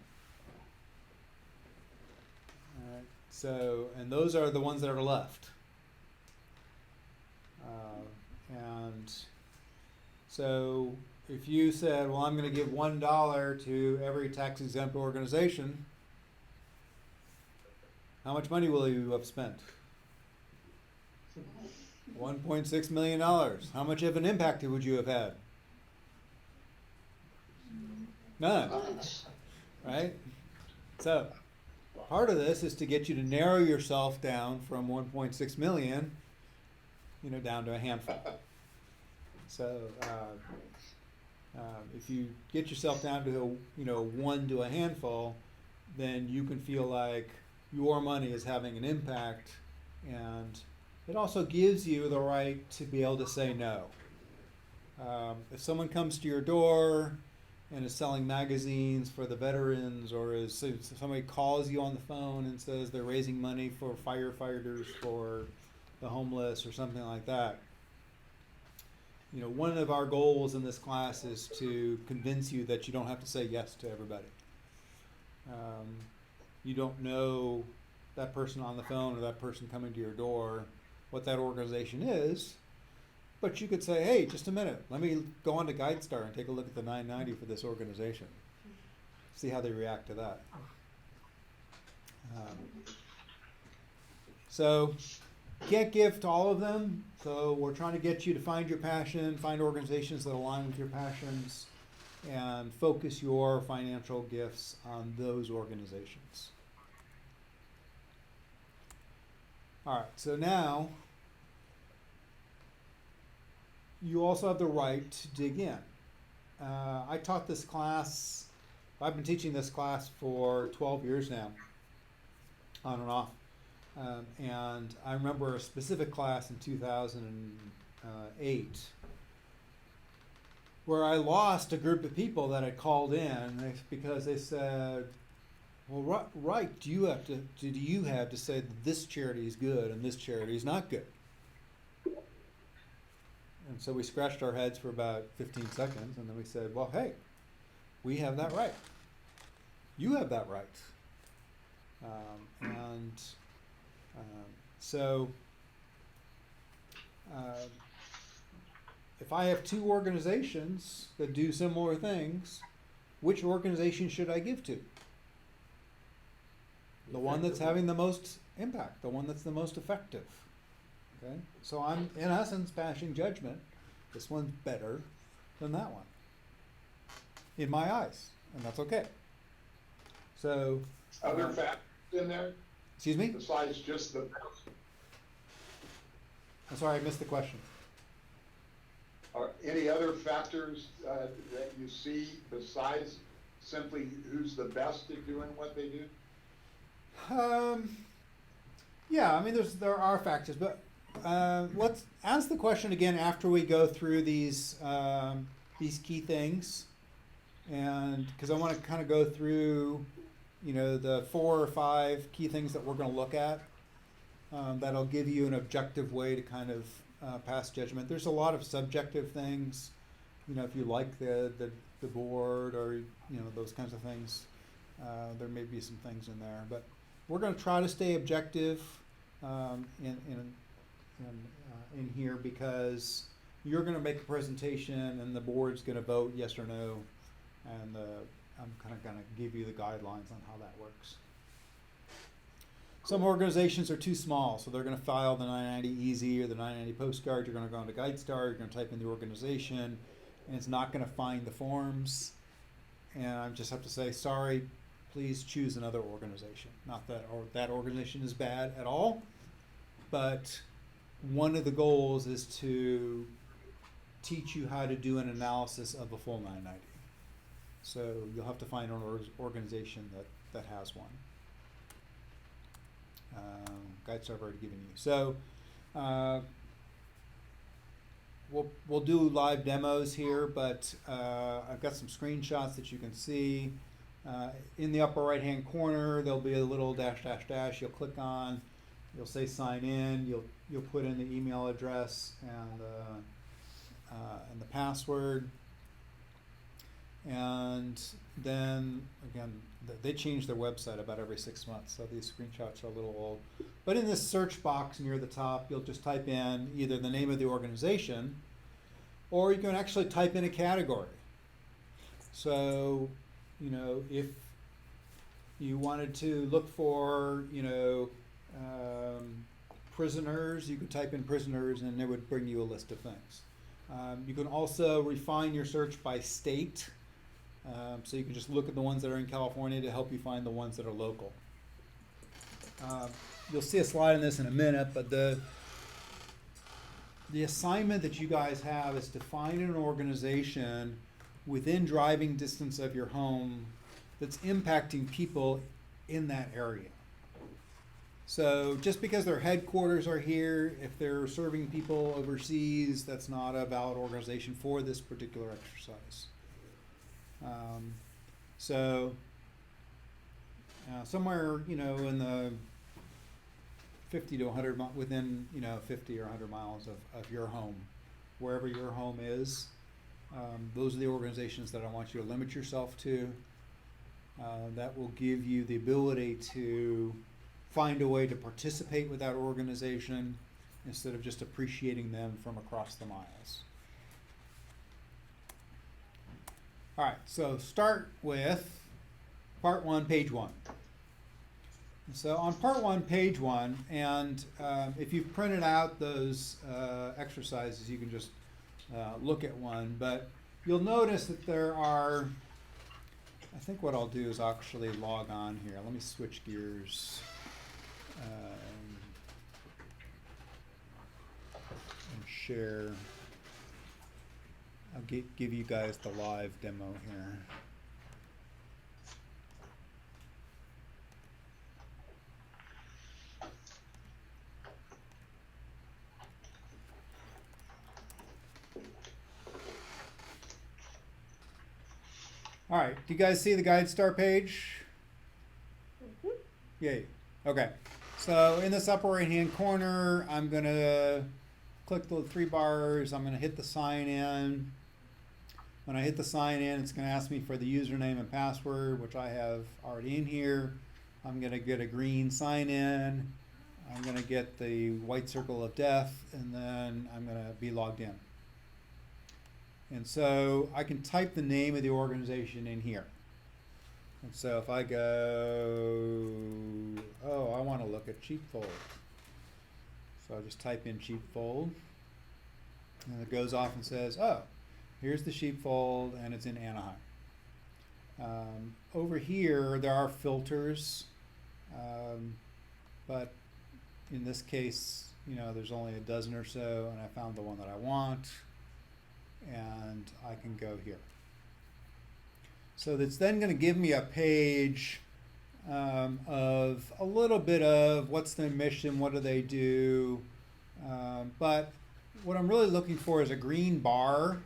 Alright, so, and those are the ones that are left. And so if you said, well, I'm going to give $1 to every tax exempt organization, how much money will you have spent? $1.6 million. How much of an impact would you have had? None. Right? So, part of this is to get you to narrow yourself down from 1.6 million, down to a handful. So, if you get yourself down to, 1 to a handful, then you can feel like your money is having an impact, and it also gives you the right to be able to say no. If someone comes to your door and is selling magazines for the veterans, or if somebody calls you on the phone and says they're raising money for firefighters for the homeless or something like that, one of our goals in this class is to convince you that you don't have to say yes to everybody. You don't know that person on the phone or that person coming to your door, what that organization is, but you could say, hey, just a minute, let me go on to GuideStar and take a look at the 990 for this organization. See how they react to that. So, can't give to all of them, so we're trying to get you to find your passion, find organizations that align with your passions, and focus your financial gifts on those organizations. All right, so now you also have the right to dig in. I taught this class, I've been teaching this class for 12 years now, on and off. And I remember a specific class in 2008 where I lost a group of people that had called in because they said, well, right, do you have to say that this charity is good and this charity is not good? And so we scratched our heads for about 15 seconds, and then we said, well, hey, we have that right. You have that right. So if I have two organizations that do similar things, which organization should I give to? The one that's having the most impact, the one that's the most effective. Okay? So I'm, in essence, passing judgment. This one's better than that one, in my eyes, and that's okay. So, Other factors in there excuse me? besides just the. I'm sorry, I missed the question. Are any other factors that you see besides simply who's the best at doing what they do? Yeah, I mean, there are factors, but let's ask the question again after we go through these key things, and because I want to kind of go through, the 4 or 5 key things that we're going to look at. That'll give you an objective way to kind of pass judgment. There's a lot of subjective things, if you like the board or those kinds of things. There may be some things in there, but we're going to try to stay objective in here, because you're going to make a presentation and the board's going to vote yes or no, and I'm kind of going to give you the guidelines on how that works. Some organizations are too small, so they're going to file the 990 easy or the 990 postcard. You're going to go into GuideStar, you're going to type in the organization, and it's not going to find the forms. And I just have to say, sorry, please choose another organization. Not that that organization is bad at all, but one of the goals is to teach you how to do an analysis of a full 990. So you'll have to find an organization that has one. GuideStar I've already given you. So we'll do live demos here, but I've got some screenshots that you can see. In the upper right hand corner there'll be a little dash dash dash. You'll click on, you'll say sign in, you'll put in the email address and the password. And then again, they change their website about every 6 months, so these screenshots are a little old. But in this search box near the top, you'll just type in either the name of the organization, or you can actually type in a category. So, you know, if you wanted to look for, you know, prisoners, you could type in prisoners and it would bring you a list of things. You can also refine your search by state. So you can just look at the ones that are in California to help you find the ones that are local. You'll see a slide on this in a minute, but the assignment that you guys have is to find an organization within driving distance of your home that's impacting people in that area. So just because their headquarters are here, if they're serving people overseas, that's not a valid organization for this particular exercise. Somewhere, you know, in the 50 to 100 within, you know, 50 or 100 miles of your home, wherever your home is, those are the organizations that I want you to limit yourself to. That will give you the ability to find a way to participate with that organization instead of just appreciating them from across the miles. All right, so start with part 1, page 1. So on part 1, page 1, and if you've printed out those exercises, you can just look at one, but you'll notice that there are, I think what I'll do is actually log on here. Let me switch gears and share. I'll give you guys the live demo here. All right, do you guys see the GuideStar page? Mm-hmm. Yay. Okay. So in this upper right-hand corner, I'm going to click the 3 bars. I'm going to hit the sign in. When I hit the sign in, it's going to ask me for the username and password, which I have already in here. I'm going to get a green sign in. I'm going to get the white circle of death, and then I'm going to be logged in. And so I can type the name of the organization in here. And so if I go, I want to look at Sheepfold. So I just type in Sheepfold, and it goes off and says, here's the Sheepfold, and it's in Anaheim. Over here, there are filters, but in this case, you know, there's only a dozen or so, and I found the one that I want, and I can go here. So that's then going to give me a page of a little bit of what's their mission, what do they do, but what I'm really looking for is a green bar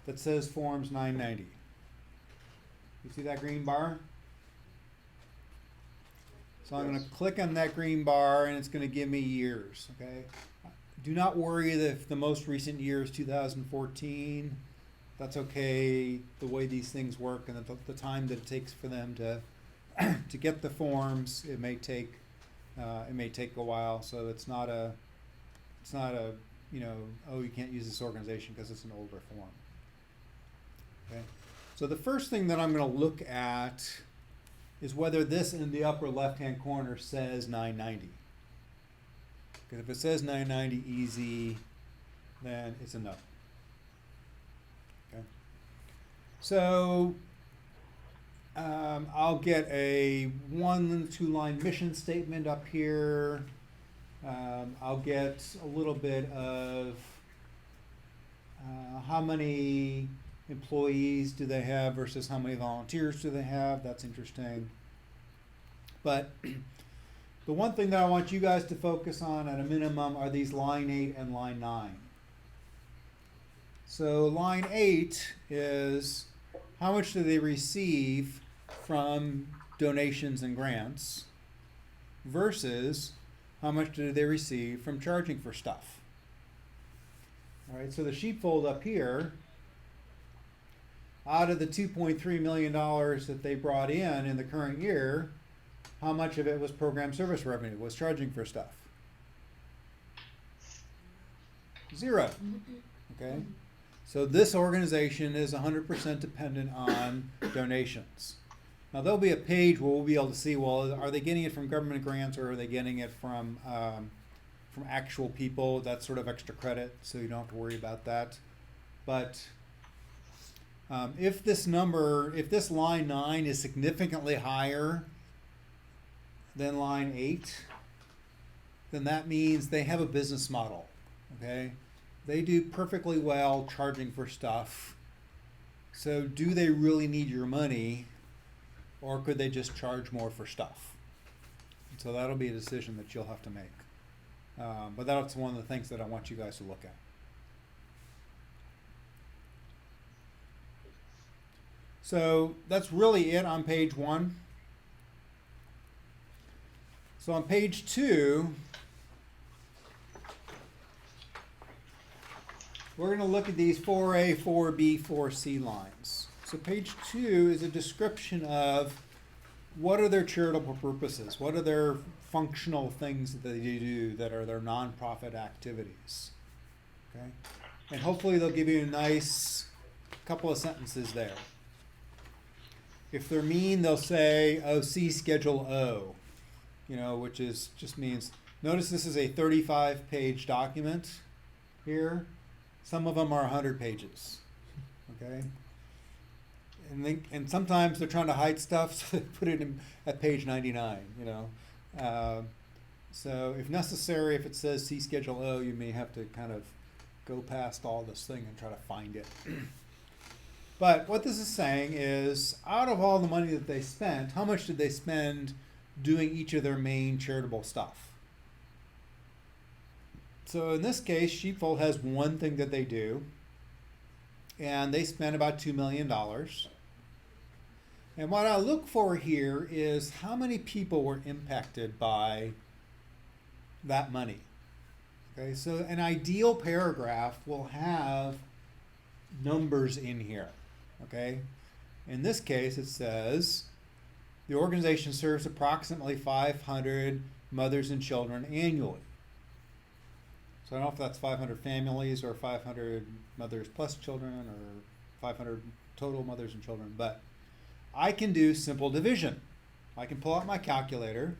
that says Forms 990. You see that green bar? So I'm going to click on that green bar, and it's going to give me years, okay? Do not worry that if the most recent year is 2014. That's okay, the way these things work and the time that it takes for them to get the forms. It may take a while, so it's not a you know, you can't use this organization because it's an older form. Okay, so the first thing that I'm going to look at is whether this in the upper left-hand corner says 990. Because if it says 990 easy, then it's a no. Okay. So I'll get a 1-2-line mission statement up here. I'll get a little bit of how many employees do they have versus how many volunteers do they have. That's interesting. But the one thing that I want you guys to focus on at a minimum are these line 8 and line 9. So line 8 is how much do they receive from donations and grants versus how much do they receive from charging for stuff. All right, so the sheepfold up here out of the $2.3 million that they brought in the current year, how much of it was program service revenue, was charging for stuff? 0. Okay? So this organization is 100% dependent on donations. Now there'll be a page where we'll be able to see, well, are they getting it from government grants or are they getting it from actual people? That's sort of extra credit, so you don't have to worry about that. But if this line 9 is significantly higher than line 8, then that means they have a business model, okay? They do perfectly well charging for stuff. So do they really need your money, or could they just charge more for stuff? So that'll be a decision that you'll have to make. But that's one of the things that I want you guys to look at. So that's really it on page 1. So on page 2, we're going to look at these 4A, 4B, 4C lines. So page 2 is a description of what are their charitable purposes, what are their functional things that they do that are their nonprofit activities. Okay? And hopefully they'll give you a nice couple of sentences there. If they're mean, they'll say, oh, see Schedule O, which just means, notice this is a 35-page document here. Some of them are 100 pages, okay? And sometimes they're trying to hide stuff, so they put it at page 99, So if necessary, if it says see Schedule O, you may have to kind of go past all this thing and try to find it. But what this is saying is, out of all the money that they spent, how much did they spend doing each of their main charitable stuff? So in this case, Sheepfold has one thing that they do, and they spent about $2 million. And what I look for here is how many people were impacted by that money. Okay, so an ideal paragraph will have numbers in here. Okay, in this case, it says the organization serves approximately 500 mothers and children annually. So I don't know if that's 500 families or 500 mothers plus children or 500 total mothers and children, but I can do simple division. I can pull out my calculator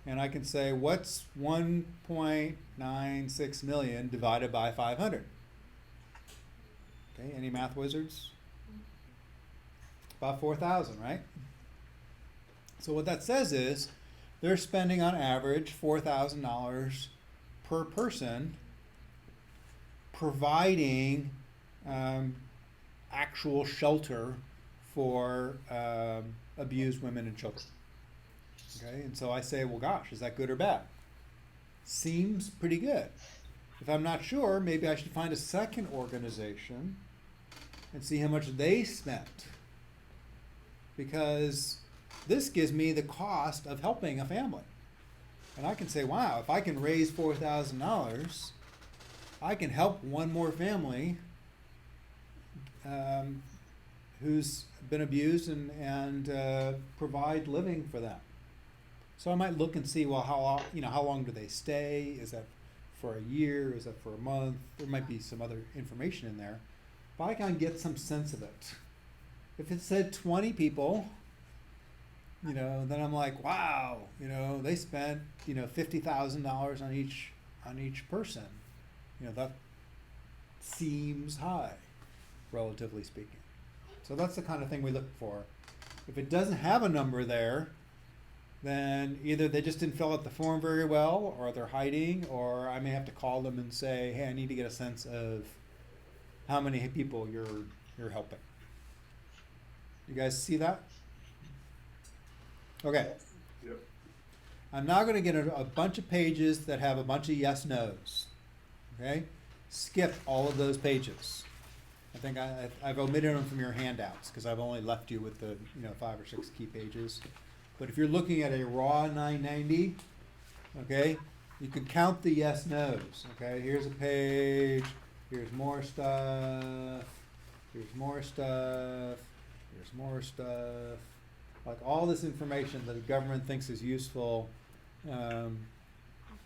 and I can say, what's 1.96 million divided by 500? Okay, any math wizards? About 4,000, right? So what that says is they're spending on average $4,000 per person providing actual shelter for abused women and children. Okay, and so I say, well, gosh, is that good or bad? Seems pretty good. If I'm not sure, maybe I should find a second organization and see how much they spent. Because this gives me the cost of helping a family. And I can say, wow, if I can raise $4,000, I can help one more family who's been abused and provide living for them. So I might look and see, well, how long do they stay? Is that for a year? Is that for a month? There might be some other information in there, but I can get some sense of it. If it said 20 people, then I'm like, wow, they spent, $50,000 on each person. That seems high, relatively speaking. So that's the kind of thing we look for. If it doesn't have a number there, then either they just didn't fill out the form very well, or they're hiding, or I may have to call them and say, hey, I need to get a sense of how many people you're helping. You guys see that? Okay. Yep. I'm now going to get a bunch of pages that have a bunch of yes, no's. Okay? Skip all of those pages. I think I've omitted them from your handouts because I've only left you with the 5 or 6 key pages. But if you're looking at a raw 990, okay, you can count the yes, no's. Okay, here's a page, here's more stuff, Here's more stuff. Here's more stuff. Like all this information that the government thinks is useful,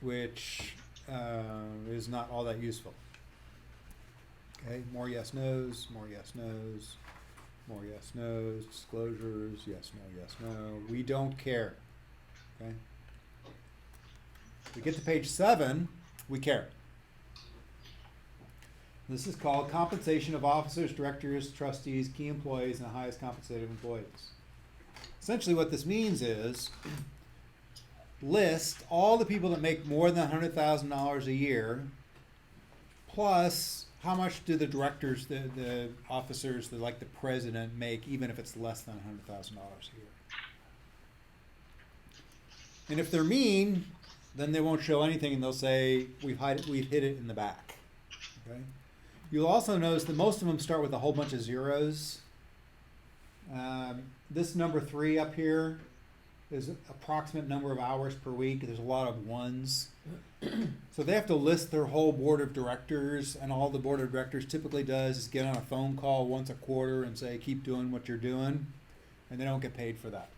which is not all that useful. Okay, more yes, no's, more yes, no's, more yes, no's, disclosures, yes, no, yes, no. We don't care. Okay? We get to page 7, we care. This is called compensation of officers, directors, trustees, key employees, and highest compensated employees. Essentially what this means is list all the people that make more than $100,000 a year, plus how much do the directors, the officers, like the president, make, even if it's less than $100,000 a year. And if they're mean, then they won't show anything and they'll say, we've hid it in the back. Okay? You'll also notice that most of them start with a whole bunch of zeros. This number 3 up here is approximate number of hours per week. There's a lot of ones. So they have to list their whole board of directors, and all the board of directors typically does is get on a phone call once a quarter and say, keep doing what you're doing, and they don't get paid for that.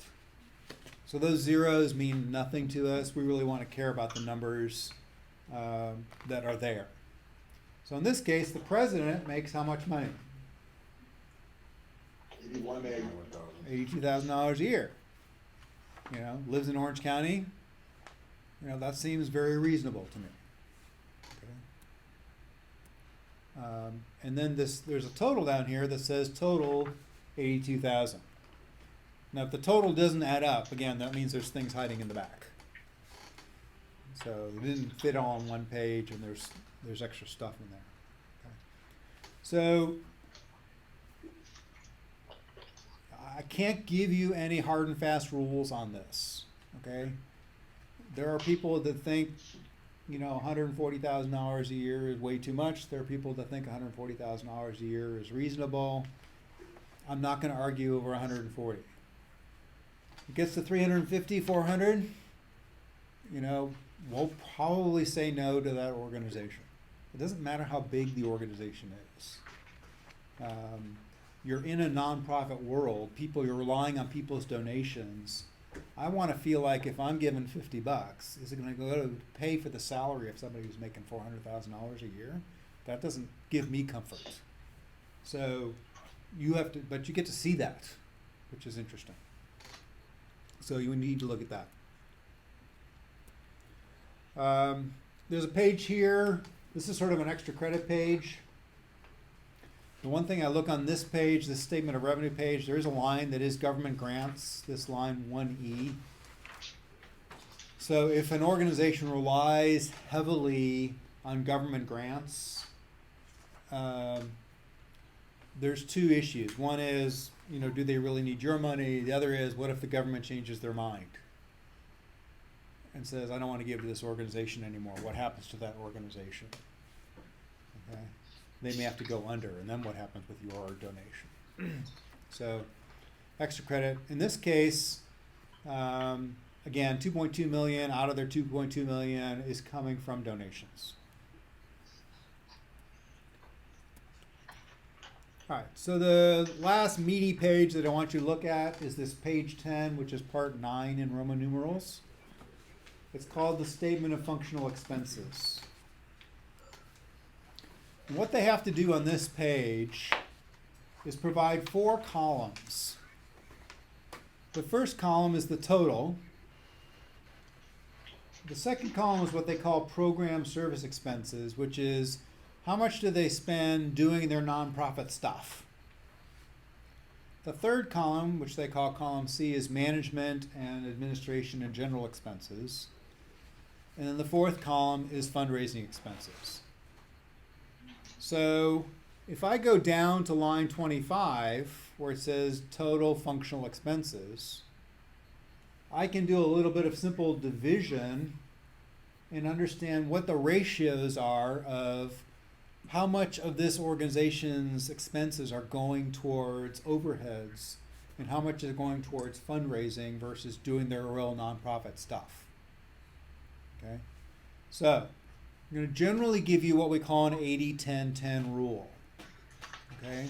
So those zeros mean nothing to us. We really want to care about the numbers that are there. So in this case, the president makes how much money? $82,000 a year. You know, lives in Orange County. You know, that seems very reasonable to me. Okay. And then there's a total down here that says total 82,000. Now, if the total doesn't add up, again, that means there's things hiding in the back. So it didn't fit all on one page, and there's extra stuff in there. Okay. So I can't give you any hard and fast rules on this. Okay. There are people that think, you know, $140,000 a year is way too much. There are people that think $140,000 a year is reasonable. I'm not going to argue over 140. It gets to 350, 400, you know, we'll probably say no to that organization. It doesn't matter how big the organization is. You're in a nonprofit world. You're relying on people's donations. I want to feel like if I'm given $50, is it going to go to pay for the salary of somebody who's making $400,000 a year? That doesn't give me comfort. So you have to, but you get to see that, which is interesting. So you need to look at that. There's a page here. This is sort of an extra credit page. The one thing I look on this page, this statement of revenue page, there is a line that is government grants, this line 1E. So if an organization relies heavily on government grants, there's two issues. One is, you know, do they really need your money? The other is, what if the government changes their mind and says, I don't want to give to this organization anymore? What happens to that organization? Okay. They may have to go under, and then what happens with your donation? So, extra credit. In this case, again, 2.2 million out of their 2.2 million is coming from donations. All right, so the last meaty page that I want you to look at is this page 10, which is part 9 in Roman numerals. It's called the Statement of Functional Expenses. And what they have to do on this page is provide 4 columns. The first column is the total. The second column is what they call program service expenses, which is how much do they spend doing their nonprofit stuff. The third column, which they call column C, is management and administration and general expenses. And then the fourth column is fundraising expenses. So if I go down to line 25, where it says total functional expenses, I can do a little bit of simple division and understand what the ratios are of how much of this organization's expenses are going towards overheads and how much is going towards fundraising versus doing their real nonprofit stuff. Okay, so I'm going to generally give you what we call an 80-10-10 rule. Okay,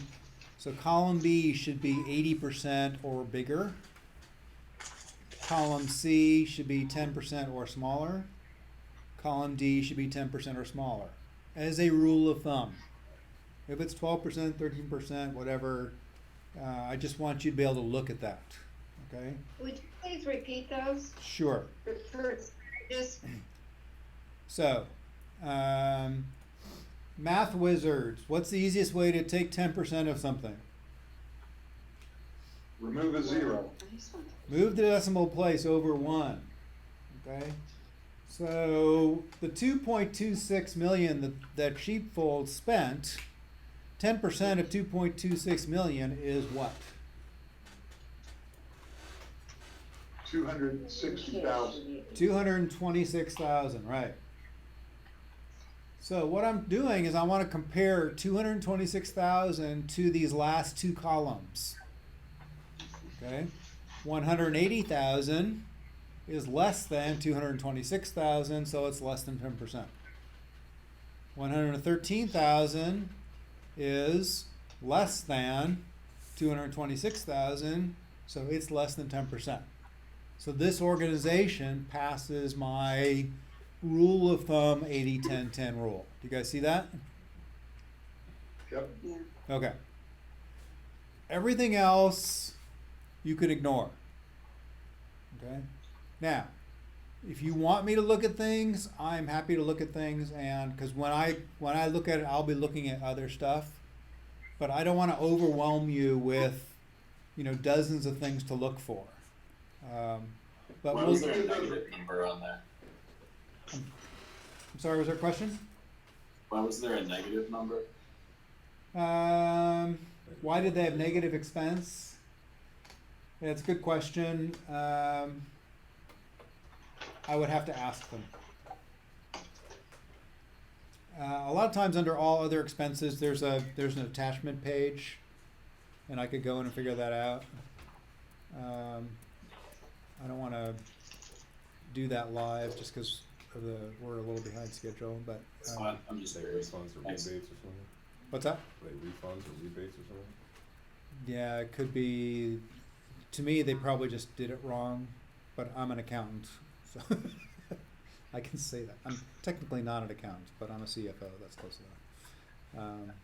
So column B should be 80% or bigger. Column C should be 10% or smaller. Column D should be 10% or smaller, as a rule of thumb. If it's 12%, 13%, whatever, I just want you to be able to look at that, okay? Would you please repeat those? Sure. For just So, math wizards, what's the easiest way to take 10% of something? Remove a zero. Move the decimal place over 1, okay? So the 2.26 million that Sheepfold spent, 10% of 2.26 million is what? 260,000. 226,000, right. So what I'm doing is I want to compare 226,000 to these last two columns. Okay? 180,000 is less than 226,000, so it's less than 10%. 113,000 is less than 226,000, so it's less than 10%. So this organization passes my rule of thumb 80-10-10 rule. Do you guys see that? Yep. Okay. Everything else you can ignore. Okay? Now, if you want me to look at things, I'm happy to look at things, and because when I look at it, I'll be looking at other stuff. But I don't want to overwhelm you with, dozens of things to look for. But Why was there a negative number on there? I'm sorry, was there a question? Why was there a negative number? Why did they have negative expense? Yeah, it's a good question. I would have to ask them. A lot of times under all other expenses, there's an attachment page, and I could go in and figure that out. I don't want to do that live just because we're a little behind schedule, but I'm just like curious. refunds or rebates or something. What's that? Like refunds or rebates or something. Yeah, it could be. To me, they probably just did it wrong, but I'm an accountant, so I can say that. I'm technically not an accountant, but I'm a CFO. That's close enough.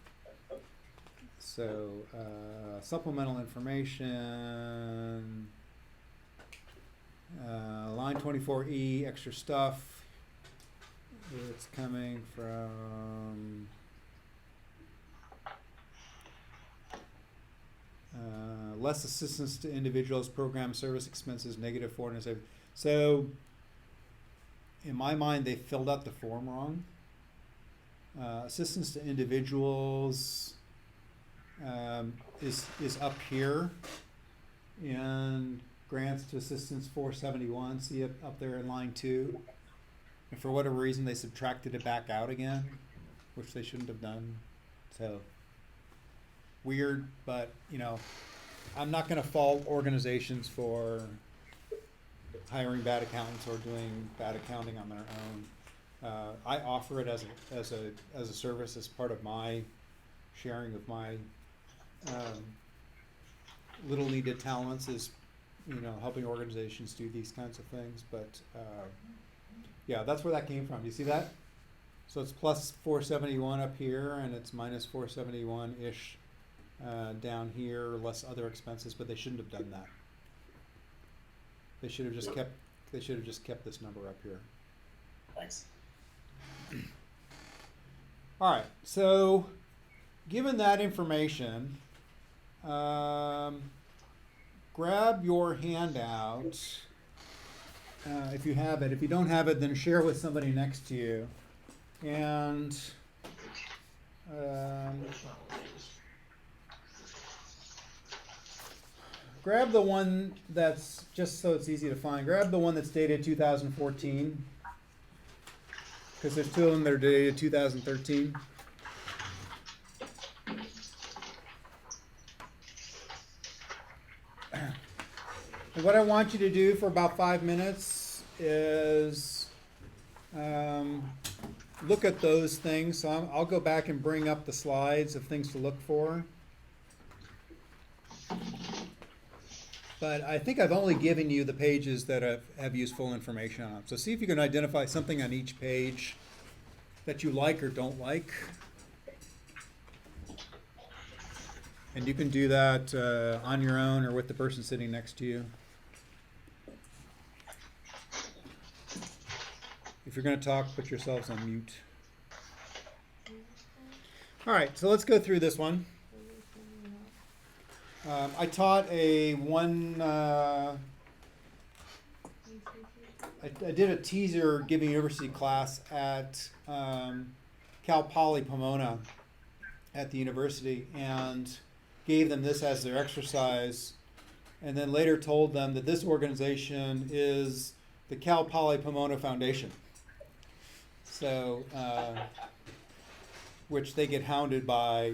Supplemental information, line 24E, extra stuff. It's coming from less assistance to individuals, program service expenses, negative 470. So, in my mind, they filled out the form wrong. Assistance to individuals is up here, and grants to assistance 471. See it up there in line 2. And for whatever reason, they subtracted it back out again, which they shouldn't have done. So weird, but I'm not going to fault organizations for hiring bad accountants or doing bad accounting on their own. I offer it as a service, as part of my sharing of my little needed talents, is helping organizations do these kinds of things. But yeah, that's where that came from. Do you see that? So it's plus 471 up here, and it's minus 471 ish down here, less other expenses. But they shouldn't have done that. They should have just kept. They should have just kept this number up here. Thanks. All right. So, given that information, grab your handout if you have it. If you don't have it, then share with somebody next to you. And grab the one that's, just so it's easy to find, grab the one that's dated 2014. Because there's two of them that are dated 2013. And what I want you to do for about 5 minutes is look at those things. So I'll go back and bring up the slides of things to look for. but I think I've only given you the pages that have useful information on them. So see if you can identify something on each page that you like or don't like. And you can do that on your own or with the person sitting next to you. If you're going to talk, put yourselves on mute. All right, so let's go through this one. I taught I did a teaser giving university class at Cal Poly Pomona at the university, and gave them this as their exercise, and then later told them that this organization is the Cal Poly Pomona Foundation. So, which they get hounded by,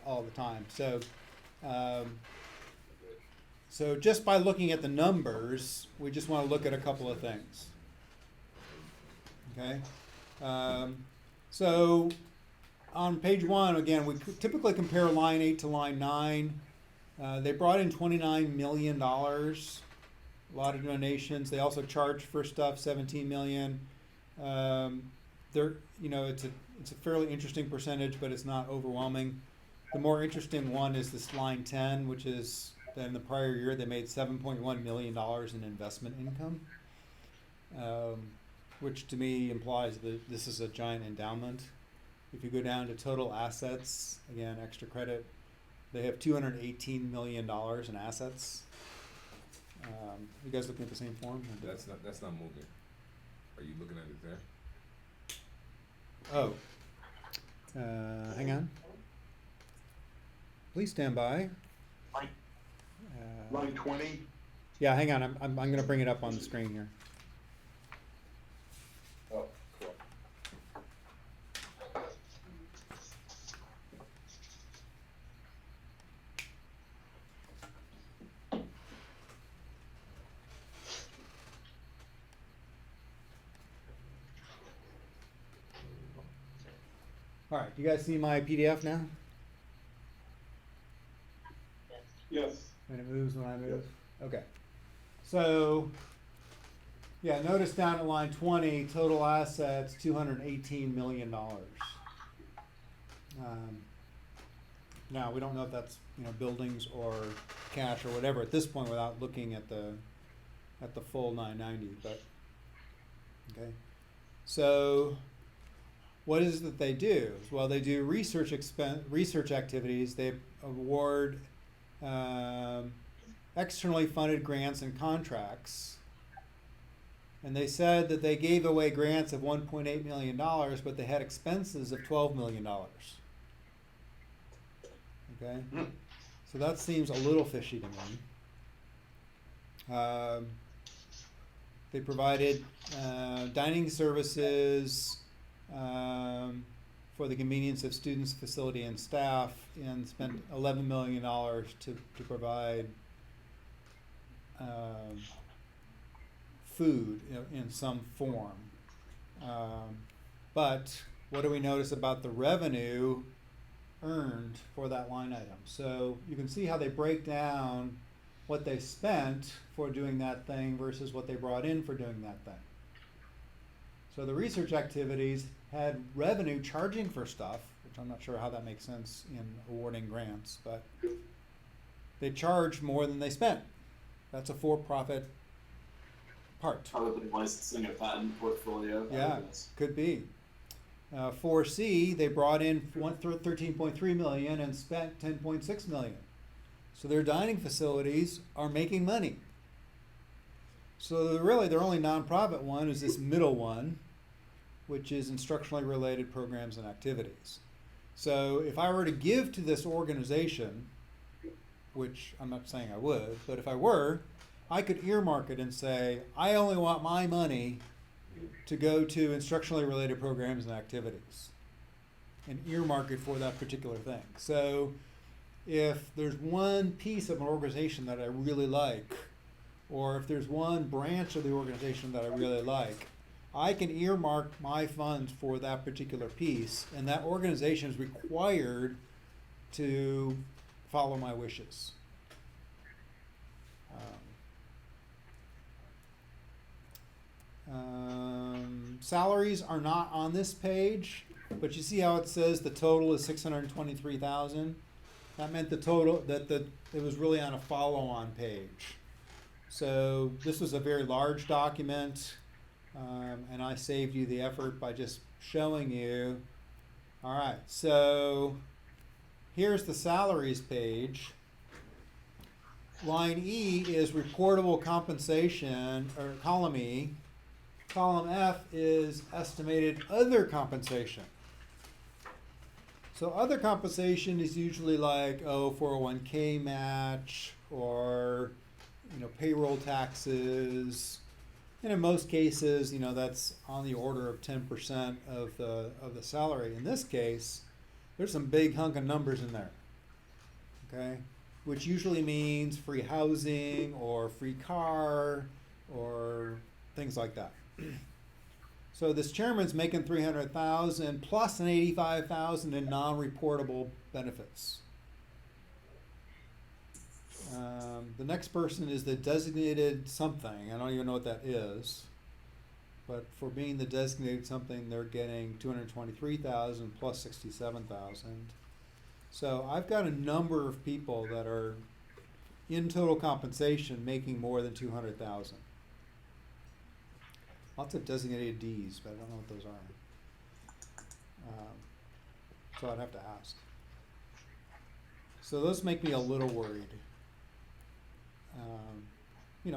all the time. So, so just by looking at the numbers, we just want to look at a couple of things. Okay. So on page 1, again, we typically compare line 8 to line 9. They brought in $29 million, a lot of donations. They also charged for stuff, $17 million. It's a fairly interesting percentage, but it's not overwhelming. The more interesting one is this line 10, which is that in the prior year they made $7.1 million in investment income, which to me implies that this is a giant endowment. If you go down to total assets, again, extra credit, they have $218 million in assets. You guys looking at the same form? That's not moving. Are you looking at it there? Oh. Hang on. Please stand by. Line 20. Yeah, hang on. I'm going to bring it up on the screen here. Oh, cool. All right, you guys see my PDF now? Yes. And it moves when I move? Okay. So, yeah, notice down at line 20, total assets, $218 million. Now, we don't know if that's, buildings or cash or whatever at this point without looking at the full 990, but, okay. So, what is it that they do? Well, they do research activities. They award externally funded grants and contracts. And they said that they gave away grants of $1.8 million, but they had expenses of $12 million. Okay? So that seems a little fishy to me. They provided dining services for the convenience of students, facility, and staff, and spent $11 million to provide food in some form. But what do we notice about the revenue earned for that line item? So you can see how they break down what they spent for doing that thing versus what they brought in for doing that thing. So the research activities had revenue charging for stuff, which I'm not sure how that makes sense in awarding grants, but they charged more than they spent. That's a for-profit part. Probably licensing a patent portfolio. Yeah, could be. 4C, they brought in $13.3 million and spent $10.6 million. So their dining facilities are making money. So really their only nonprofit one is this middle one, which is instructionally related programs and activities. So if I were to give to this organization, which I'm not saying I would, but if I were, I could earmark it and say, I only want my money to go to instructionally related programs and activities, and earmark it for that particular thing. So if there's one piece of an organization that I really like, or if there's one branch of the organization that I really like, I can earmark my funds for that particular piece, and that organization is required to follow my wishes. Salaries are not on this page, but you see how it says the total is 623,000. That meant the total it was really on a follow-on page. So this was a very large document, and I saved you the effort by just showing you. All right, so here's the salaries page. Line E is reportable compensation, or column E. Column F is estimated other compensation. So other compensation is usually like, 401k match, or, payroll taxes. And in most cases, that's on the order of 10% of the salary. In this case, there's some big hunk of numbers in there. Okay? Which usually means free housing or free car or things like that. So this chairman's making $300,000 plus an $85,000 in non-reportable benefits. The next person is the designated something. I don't even know what that is, but for being the designated something, they're getting $223,000 plus $67,000. So I've got a number of people that are in total compensation making more than $200,000. Lots of designated Ds, but I don't know what those are. So I'd have to ask. So those make me a little worried.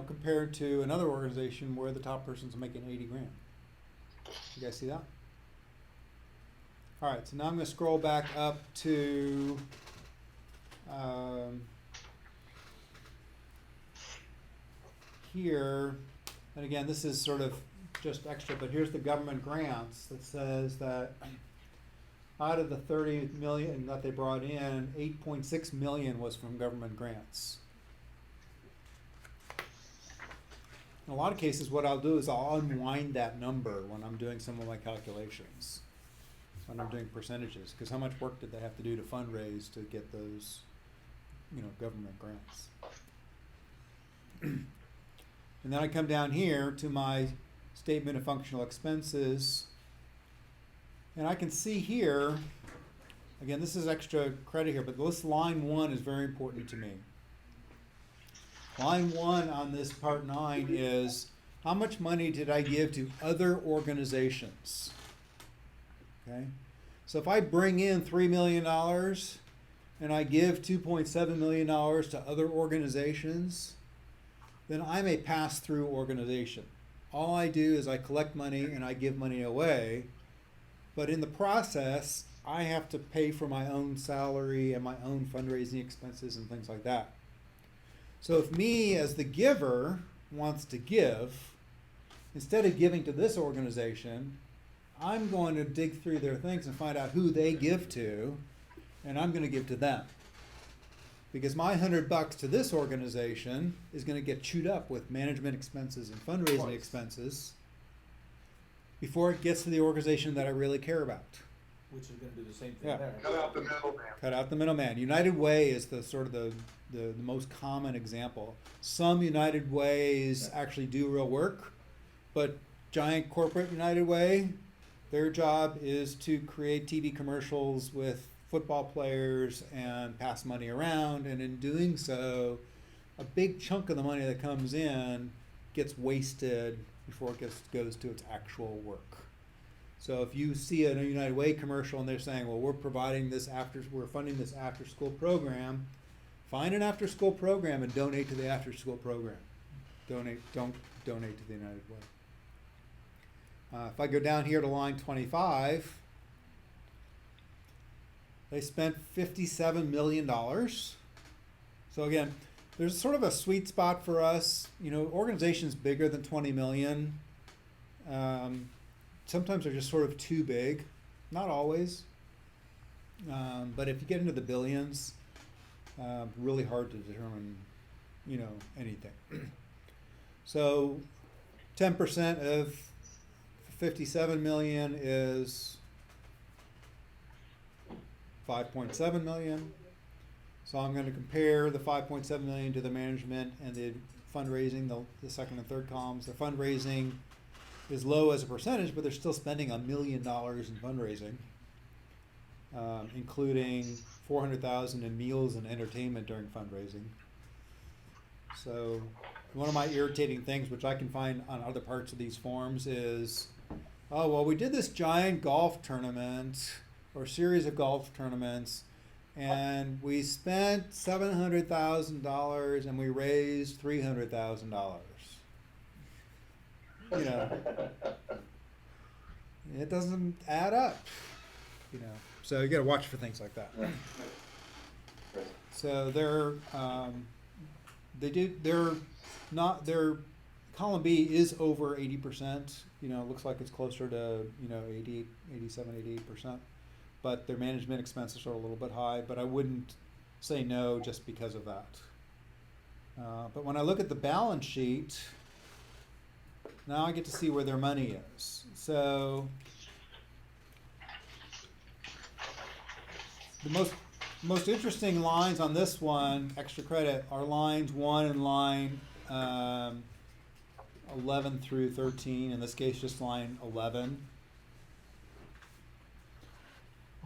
Compared to another organization where the top person's making 80 grand. You guys see that? All right, so now I'm going to scroll back up to here. And again, this is sort of just extra, but here's the government grants that says that out of the 30 million that they brought in, 8.6 million was from government grants. In a lot of cases, what I'll do is I'll unwind that number when I'm doing some of my calculations, when I'm doing percentages, because how much work did they have to do to fundraise to get those, government grants? And then I come down here to my statement of functional expenses, and I can see here, again, this is extra credit here, but this line 1 is very important to me. Line 1 on this part 9 is how much money did I give to other organizations? Okay, so if I bring in $3 million and I give $2.7 million to other organizations, then I'm a pass-through organization. All I do is I collect money and I give money away, but in the process, I have to pay for my own salary and my own fundraising expenses and things like that. So if me as the giver wants to give, instead of giving to this organization, I'm going to dig through their things and find out who they give to, and I'm going to give to them. Because my $100 to this organization is going to get chewed up with management expenses and fundraising expenses before it gets to the organization that I really care about. Which is gonna do the same thing there. Cut out the middleman. Cut out the middleman. United Way is the sort of the most common example. Some United Ways actually do real work, but giant corporate United Way, their job is to create TV commercials with football players and pass money around, and in doing so, a big chunk of the money that comes in gets wasted before it goes to its actual work. So if you see a United Way commercial and they're saying, well, we're funding this after school program, find an after school program and donate to the after school program. Don't donate to the United Way. If I go down here to line 25, they spent $57 million. So again, there's sort of a sweet spot for us. Organizations bigger than 20 million, sometimes they're just sort of too big. Not always. But if you get into the billions, really hard to determine, anything. So 10% of 57 million is 5.7 million. So I'm going to compare the 5.7 million to the management and the fundraising, the second and third columns. Their fundraising is low as a percentage, but they're still spending $1 million in fundraising, including $400,000 in meals and entertainment during fundraising. So one of my irritating things, which I can find on other parts of these forms, is, oh, well, we did this giant golf tournament or series of golf tournaments, and we spent $700,000 and we raised $300,000. You know, it doesn't add up. You know, so you got to watch for things like that. So they're column B is over 80%. You know, it looks like it's closer to 87, 88%. But their management expenses are a little bit high. But I wouldn't say no just because of that. But when I look at the balance sheet, now I get to see where their money is. So the most interesting lines on this one, extra credit, are lines 1 and line 11 through 13. In this case, just line 11.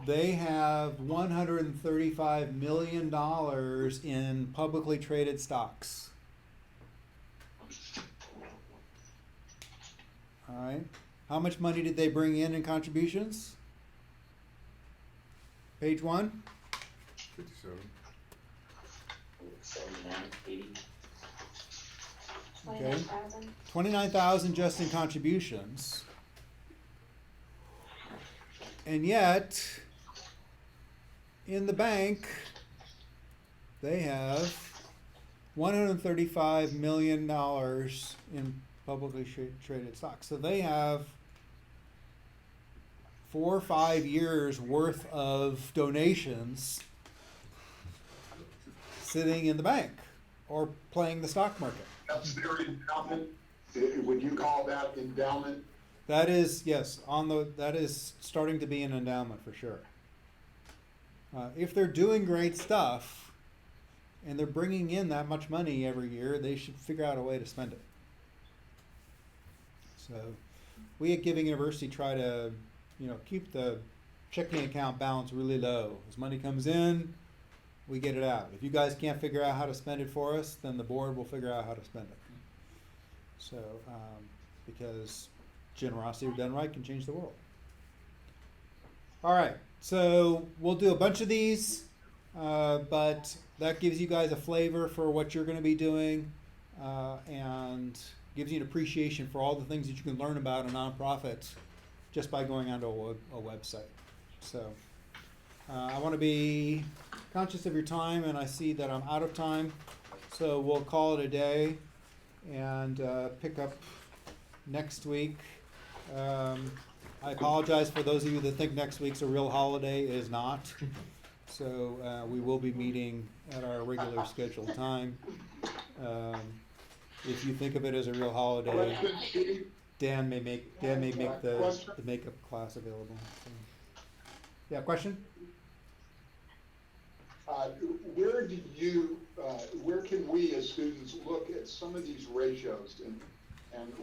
They have $135 million in publicly traded stocks. All right. How much money did they bring in contributions? Page 1. 57. 79, 80. Okay. 29,000 just in contributions. And yet, in the bank, they have $135 million in publicly traded stocks. So they have 4 or 5 years worth of donations sitting in the bank or playing the stock market. That's their endowment. Would you call that endowment? That is, yes, that is starting to be an endowment for sure. If they're doing great stuff and they're bringing in that much money every year, they should figure out a way to spend it. So we at Giving University try to, keep the checking account balance really low. As money comes in, we get it out. If you guys can't figure out how to spend it for us, then the board will figure out how to spend it. So, because generosity done right can change the world. All right, so we'll do a bunch of these, but that gives you guys a flavor for what you're going to be doing, and gives you an appreciation for all the things that you can learn about a nonprofit just by going onto a website. So I want to be conscious of your time, and I see that I'm out of time, so we'll call it a day and pick up next week. I apologize for those of you that think next week's a real holiday. It is not. So we will be meeting at our regular scheduled time. If you think of it as a real holiday, Dan may make the makeup class available. So. Yeah, question? Where can we as students look at some of these ratios and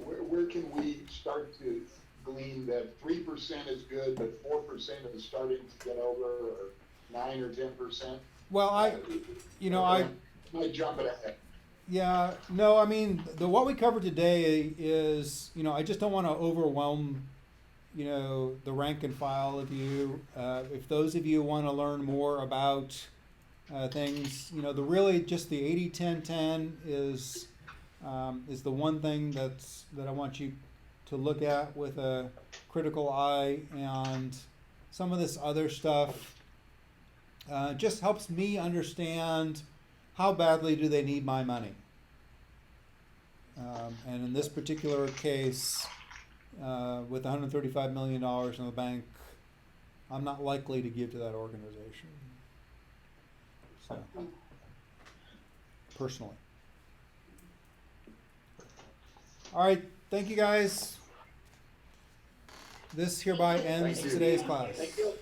where can we start to glean that 3% is good, but 4% is starting to get over, or 9 or 10%? Well, I might jump it ahead. Yeah, no, I mean, what we covered today is, I just don't want to overwhelm, the rank and file of you. If those of you want to learn more about things, the really just the 80-10-10 is the one thing that I want you to look at with a critical eye, and some of this other stuff just helps me understand how badly do they need my money. And in this particular case, with $135 million in the bank, I'm not likely to give to that organization. So, personally. All right, thank you guys. This hereby ends today's class. Thank you.